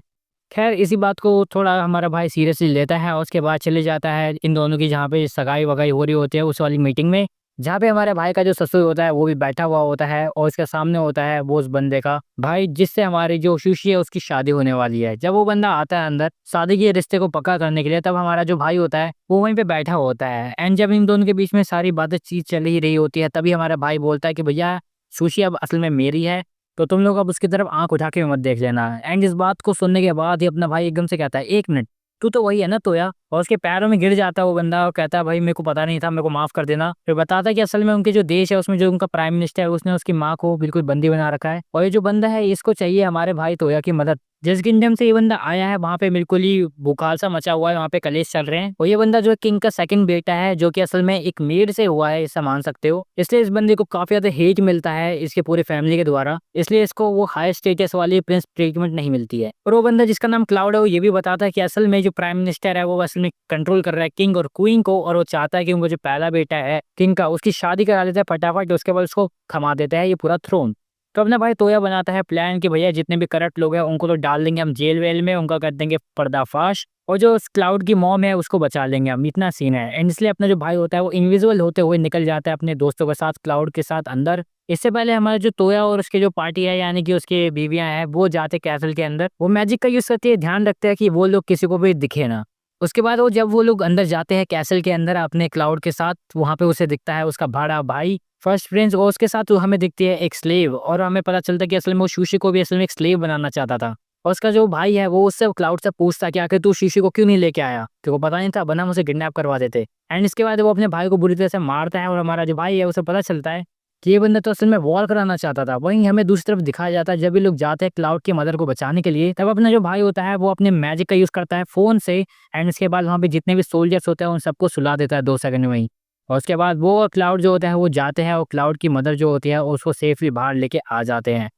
खैर इसी बात को थोड़ा हमारा भाई सीरियसली लेता है और उसके बाद चले जाता है इन दोनों की जहाँ पे सगाई वगाई हो रही होती है उस वाली मीटिंग में, जहाँ पे हमारे भाई का जो ससुर होता है वो भी बैठा हुआ होता है और उसके सामने होता है वो उस बंदे का भाई जिससे हमारी जो सुशी है उसकी शादी होने वाली है। जब वो बंदा आता है अंदर शादी के रिश्ते को पक्का करने के लिए, तब हमारा जो भाई होता है वो वहीं पे बैठा होता है। एंड जब इन दोनों के बीच में सारी बातें चीज चल ही रही होती है, तभी हमारा भाई बोलता है कि भैया सुशी अब असल में मेरी है, तो तुम लोग अब उसकी तरफ आंख उठा के मत देख लेना। एंड इस बात को सुनने के बाद ही अपना भाई एकदम से कहता है 1 मिनट, तू तो वही है ना तोया। और उसके पैरों में गिर जाता है वो बंदा और कहता है भाई मेरे को पता नहीं था, मेरे को माफ कर देना। फिर बताता है कि असल में उनके जो देश है उसमें जो उनका प्राइम मिनिस्टर है उसने उसकी माँ को बिल्कुल बंदी बना रखा है, और ये जो बंदा है इसको चाहिए हमारे भाई तोया की मदद। जिस किंगडम से ये बंदा आया है वहाँ पे बिल्कुल ही भूखाल सा मचा हुआ है, वहाँ पे कलेश चल रहे हैं। और ये बंदा जो है किंग का सेकंड बेटा है, जो कि असल में एक मेड से हुआ है, ऐसा मान सकते हो। इसलिए इस बंदे को काफी ज्यादा हेट मिलता है इसके पूरे फैमिली के द्वारा, इसलिए इसको वो हाई स्टेटस वाली प्रिंस ट्रीटमेंट नहीं मिलती है। और वो बंदा जिसका नाम क्लाउड है वो ये भी बताता है कि असल में जो प्राइम मिनिस्टर है वो असल में कंट्रोल कर रहा है किंग और क्वीन को, और वो चाहता है कि उनका जो पहला बेटा है किंग का उसकी शादी करा देता है फटाफट, उसके बाद उसको थमा देता है ये पूरा थ्रोन। तो अपना भाई तोया बनाता है प्लान कि भैया जितने भी करप्ट लोग हैं उनको तो डाल देंगे हम जेल वेल में, उनका कर देंगे पर्दाफाश, और जो क्लाउड की मॉम है उसको बचा लेंगे हम, इतना सीन है। एंड इसलिए अपना जो भाई होता है वो इनविजिबल होते हुए निकल जाता है अपने दोस्तों के साथ क्लाउड के साथ अंदर। इससे पहले हमारा जो तोया और उसके जो पार्टी है यानी कि उसके बीवियां हैं वो जाते कैसल के अंदर, वो मैजिक का यूज करती है, ध्यान रखते हैं कि वो लोग किसी को भी दिखे ना। उसके बाद वो जब वो लोग अंदर जाते हैं कैसल के अंदर अपने क्लाउड के साथ, वहां पे उसे दिखता है उसका बड़ा भाई फर्स्ट फ्रेंड्स, और उसके साथ हमें दिखती है एक स्लेव, और हमें पता चलता है कि असल में वो सुशी को भी असल में एक स्लेव बनाना चाहता था। और उसका जो भाई है वो उससे क्लाउड से पूछता कि आखिर तू सुशी को क्यों नहीं लेके आया, तेरे को पता नहीं था, बना मुझे किडनैप करवा देते। एंड इसके बाद वो अपने भाई को बुरी तरह से मारता है और हमारा जो भाई है उसे पता चलता है कि ये बंदा तो असल में वॉर कराना चाहता था। वहीं हमें दूसरी तरफ दिखाया जाता है जब ये लोग जाते हैं क्लाउड की मदर को बचाने के लिए, तब अपना जो भाई होता है वो अपने मैजिक का यूज करता है फोन से, एंड इसके बाद वहाँ पे जितने भी सोल्जर्स होते हैं उन सबको सुला देता है 2 सेकंड में ही। और उसके बाद वो क्लाउड जो होता है वो जाते हैं और क्लाउड की मदर जो होती है उसको सेफली बाहर लेके आ जाते हैं।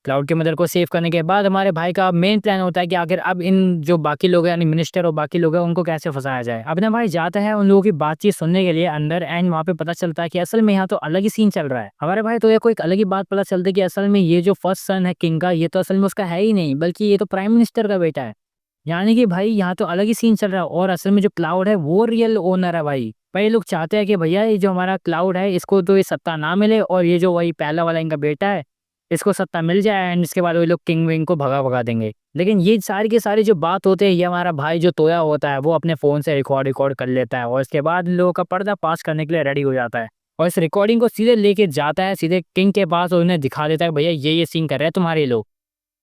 क्लाउड के मदर को सेव करने के बाद हमारे भाई का मेन प्लान होता है कि आखिर अब इन जो बाकी लोग हैं यानी मिनिस्टर और बाकी लोग हैं उनको कैसे फंसाया जाए। अपना भाई जाता है उन लोगों की बातचीत सुनने के लिए अंदर, एंड वहाँ पे पता चलता है कि असल में यहाँ तो अलग ही सीन चल रहा है। हमारे भाई तो ये कोई एक अलग ही बात पता चलती है कि असल में ये जो फर्स्ट सन है किंग का, ये तो असल में उसका है ही नहीं, बल्कि ये तो प्राइम मिनिस्टर का बेटा है। यानी कि भाई यहाँ तो अलग ही सीन चल रहा है, और असल में जो क्लाउड है वो रियल ओनर है भाई। भाई ये लोग चाहते हैं कि भैया ये जो हमारा क्लाउड है इसको तो ये सत्ता ना मिले, और ये जो वही पहला वाला इनका बेटा है इसको सत्ता मिल जाए, एंड इसके बाद वो लोग किंग विंग को भगा भगा देंगे। लेकिन ये सारी की सारी जो बात होते हैं ये हमारा भाई जो तोया होता है वो अपने फोन से रिकॉर्ड कर लेता है, और इसके बाद इन लोगों का पर्दा पास करने के लिए रेडी हो जाता है, और इस रिकॉर्डिंग को सीधे लेके जाता है सीधे किंग के पास और उन्हें दिखा देता है भैया ये सीन कर रहे हैं तुम्हारे लोग।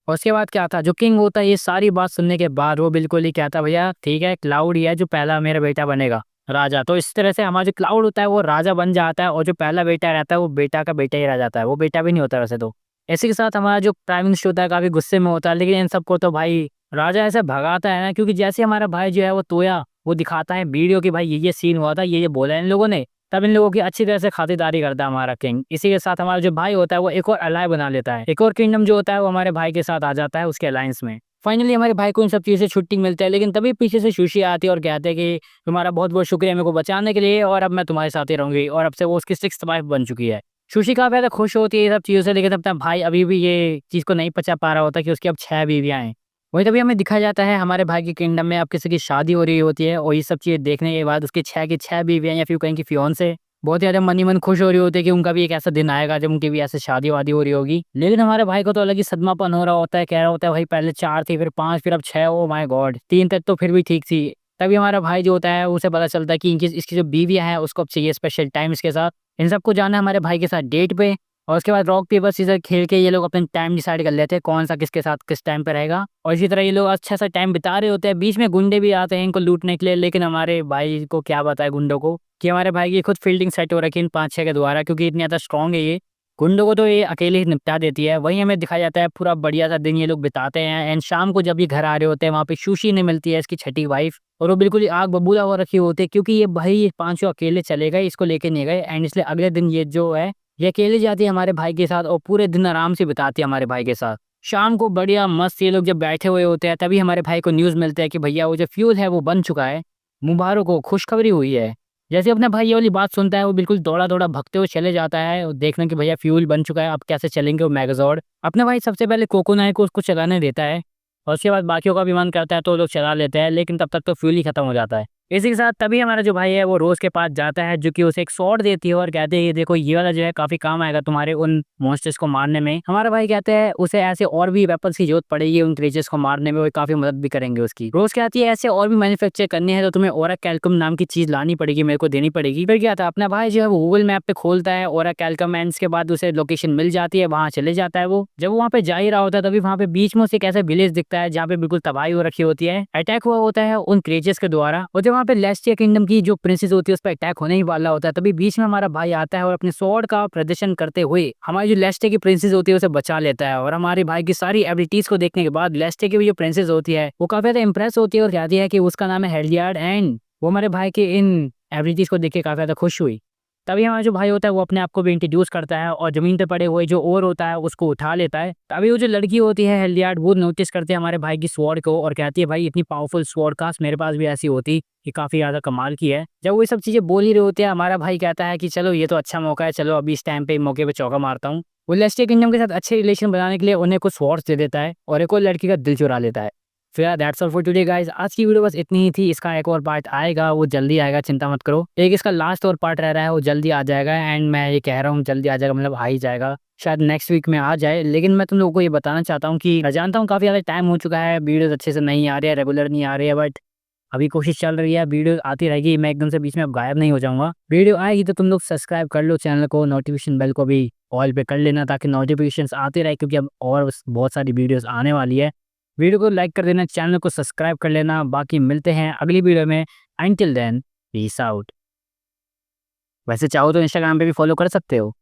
और उसके बाद क्या था, जो किंग होता है ये सारी बात सुनने के बाद वो बिल्कुल ही कहता भैया ठीक है क्लाउड ही है जो पहला मेरा बेटा बनेगा राजा। तो इस तरह से हमारा जो क्लाउड होता है वो राजा बन जाता है, और जो पहला बेटा रहता है वो बेटा का बेटा ही रह जाता है, वो बेटा भी नहीं होता वैसे तो। इसी के साथ हमारा जो प्राइम मिनिस्टर होता है काफी गुस्से में होता है, लेकिन इन सबको तो भाई राजा ऐसे भगाता है ना, क्योंकि जैसे हमारा भाई जो है वो तोया वो दिखाता है वीडियो की भाई ये सीन हुआ था, ये बोला इन लोगों ने, तब इन लोगों की अच्छी तरह से खातिरदारी करता है हमारा किंग। इसी के साथ हमारा जो भाई होता है वो एक और अलाय बना लेता है, एक और किंगडम जो होता है वो हमारे भाई के साथ आ जाता है उसके अलायंस में। फाइनली हमारे भाई को इन सब चीज़ से छुट्टी मिलती है, लेकिन तभी पीछे से सुशी आती है और कहते हैं कि तुम्हारा बहुत बहुत शुक्रिया मेरे को बचाने के लिए, और अब मैं तुम्हारे साथ ही रहूंगी, और अब से वो उसकी 6th वाइफ बन चुकी है। सुशी काफी ज़्यादा खुश होती है ये सब चीज़ों से, लेकिन अपना भाई अभी भी ये चीज़ को नहीं पचा पा रहा होता कि उसकी अब 6 बीवियाँ हैं। वही तभी हमें दिखाया जाता है हमारे भाई के किंगडम में अब किसी की शादी हो रही होती है, और ये सब चीज़ें देखने के बाद उसकी 6 की 6 बीवियाँ या फिर कहीं की फियोंसे बहुत ज़्यादा मन ही मन खुश हो रही होती है कि उनका भी एक ऐसा दिन आएगा जब उनकी भी ऐसे शादी-वादी हो रही होगी। लेकिन हमारे भाई को तो अलग ही सदमापन हो रहा होता है, कह रहा होता है भाई पहले 4 थी, फिर 5, फिर अब 6, ओह माय गॉड! 3 तक तो फिर भी ठीक थी। तभी हमारा भाई जो होता है उसे पता चलता है कि इनकी इसकी जो बीवियाँ हैं उसको अब चाहिए स्पेशल टाइम इसके साथ। इन सबको जाना है हमारे भाई के साथ डेट पे और उसके बाद रॉक पेपर सीज़र खेल के ये लोग अपना टाइम डिसाइड कर लेते हैं कौन-सा किसके साथ किस टाइम पे रहेगा। और इसी तरह ये लोग अच्छा-सा टाइम बिता रहे होते हैं। बीच में गुंडे भी आते हैं इनको लूटने के लिए, लेकिन हमारे भाई को क्या पता है गुंडों को कि हमारे भाई की खुद फील्डिंग सेट हो रखी है इन 5-6 के द्वारा, क्योंकि इतनी ज़्यादा स्ट्रॉन्ग है ये। गुंडों को तो ये अकेले ही निपटा देती है। वहीं हमें दिखाया जाता है पूरा बढ़िया-सा दिन ये लोग बिताते हैं एंड शाम को जब ये घर आ रहे होते हैं वहाँ पे सुशी ने मिलती है इसकी छठी वाइफ़ और वो बिल्कुल ही आग बबूला हो रखी होती है, क्योंकि ये भाई पाँचों अकेले चले गए, इसको लेके नहीं गए एंड इसलिए अगले दिन ये जो है ये अकेले जाती है हमारे भाई के साथ और पूरे दिन आराम से बिताती है हमारे भाई के साथ। शाम को बढ़िया मस्त ये लोग जब बैठे हुए होते हैं तभी हमारे भाई को न्यूज़ मिलता है कि भैया वो जो फ्यूज़ है वो बन चुका है। मुबारक हो, खुशखबरी हुई है। जैसे अपना भाई ये वाली बात सुनता है वो बिल्कुल दौड़ा-दौड़ा भागते हुए चले जाता है और देखना कि भैया फ्यूल बन चुका है, अब कैसे चलेंगे वो मैगज़ॉर्ड। अपना भाई सबसे पहले कोकोनाई को उसको चलाने देता है और उसके बाद बाकियों का भी मन करता है तो वो लोग चला लेते हैं, लेकिन तब तक तो फ्यूल ही खत्म हो जाता है। इसी के साथ तभी हमारा जो भाई है वो रोज़ के पास जाता है जो कि उसे एक स्वॉर्ड देती है और कहते हैं ये देखो ये वाला जो है काफ़ी काम आएगा तुम्हारे उन मॉन्स्टर्स को मारने में। हमारा भाई कहते हैं उसे ऐसे और भी वेपन्स की ज़रूरत पड़ेगी उन क्रीचर्स को मारने में, वो काफ़ी मदद भी करेंगे उसकी। रोज़ कहती है ऐसे और भी मैन्युफैक्चर करने हैं तो तुम्हें ओरा कैल्कम नाम की चीज़ लानी पड़ेगी, मेरे को देनी पड़ेगी। फिर क्या था अपना भाई जो है वो गूगल मैप पे खोलता है ओरा कैल्कम एंड के बाद उसे लोकेशन मिल जाती है, वहाँ चले जाता है वो। जब वो वहाँ पे जा ही रहा होता है तभी वहाँ पे बीच में उसे एक ऐसा विलेज दिखता है जहाँ पे बिल्कुल तबाही हो रखी होती है, अटैक हुआ होता है उन क्रीचर्स के द्वारा। और जब वहाँ पे लेस्टिया किंगडम की जो प्रिंसेस होती है उस पर अटैक होने ही वाला होता है तभी बीच में हमारा भाई आता है और अपने स्वॉर्ड का प्रदर्शन करते हुए हमारी जो लेस्टिया की प्रिंसेस होती है उसे बचा लेता है। और हमारे भाई की सारी एबिलिटीज को देखने के बाद लेस्टिया की जो प्रिंसेस होती है वो काफी ज्यादा इंप्रेस होती है और कहती है कि उसका नाम है हेल्डियार्ड एंड वो हमारे भाई के इन एबिलिटीज को देख के काफी ज्यादा खुश हुई। तभी हमारा जो भाई होता है वो अपने आप को भी इंट्रोड्यूस करता है और ज़मीन पे पड़े हुए जो ओर होता है उसको उठा लेता है। तभी वो जो लड़की होती है हेल्डियार्ड वो नोटिस करते हैं हमारे भाई की स्वॉर्ड को और कहती है भाई इतनी पावरफुल स्वॉर्ड काश मेरे पास भी ऐसी होती, ये काफ़ी ज़्यादा कमाल की है। जब वो ये सब चीज़ें बोल ही रहे होते हैं हमारा भाई कहता है कि चलो ये तो अच्छा मौका है, चलो अभी इस टाइम पे मौके पे चौका मारता हूँ। वो लेस्टिया किंगडम के साथ अच्छे रिलेशन बनाने के लिए उन्हें कुछ स्वॉर्ड्स दे देता है और एक और लड़की का दिल चुरा लेता है। फिर that's all for today guys, आज की वीडियो बस इतनी ही थी। इसका एक और पार्ट आएगा, वो जल्दी आएगा, चिंता मत करो। एक इसका लास्ट और पार्ट रह रहा है वो जल्दी आ जाएगा एंड मैं ये कह रहा हूँ जल्दी आ जाएगा मतलब आ ही जाएगा, शायद नेक्स्ट वीक में आ जाए। लेकिन मैं तुम लोगों को ये बताना चाहता हूँ कि मैं जानता हूँ काफ़ी ज़्यादा टाइम हो चुका है, वीडियोज़ अच्छे से नहीं आ रही है, रेगुलर नहीं आ रही है, बट अभी कोशिश चल रही है, वीडियो आती रहेगी। मैं एकदम से बीच में अब गायब नहीं हो जाऊँगा। वीडियो आएगी तो तुम लोग सब्सक्राइब कर लो चैनल को, नोटिफिकेशन बेल को भी ऑल पे कर लेना ताकि नोटिफिकेशंस आते रहे, क्योंकि अब और बहुत सारी वीडियोज़ आने वाली है। वीडियो को लाइक कर देना, चैनल को सब्सक्राइब कर लेना। बाकी मिलते हैं अगली वीडियो में। Until then peace out. वैसे चाहो तो इंस्टाग्राम पे भी फॉलो कर सकते हो।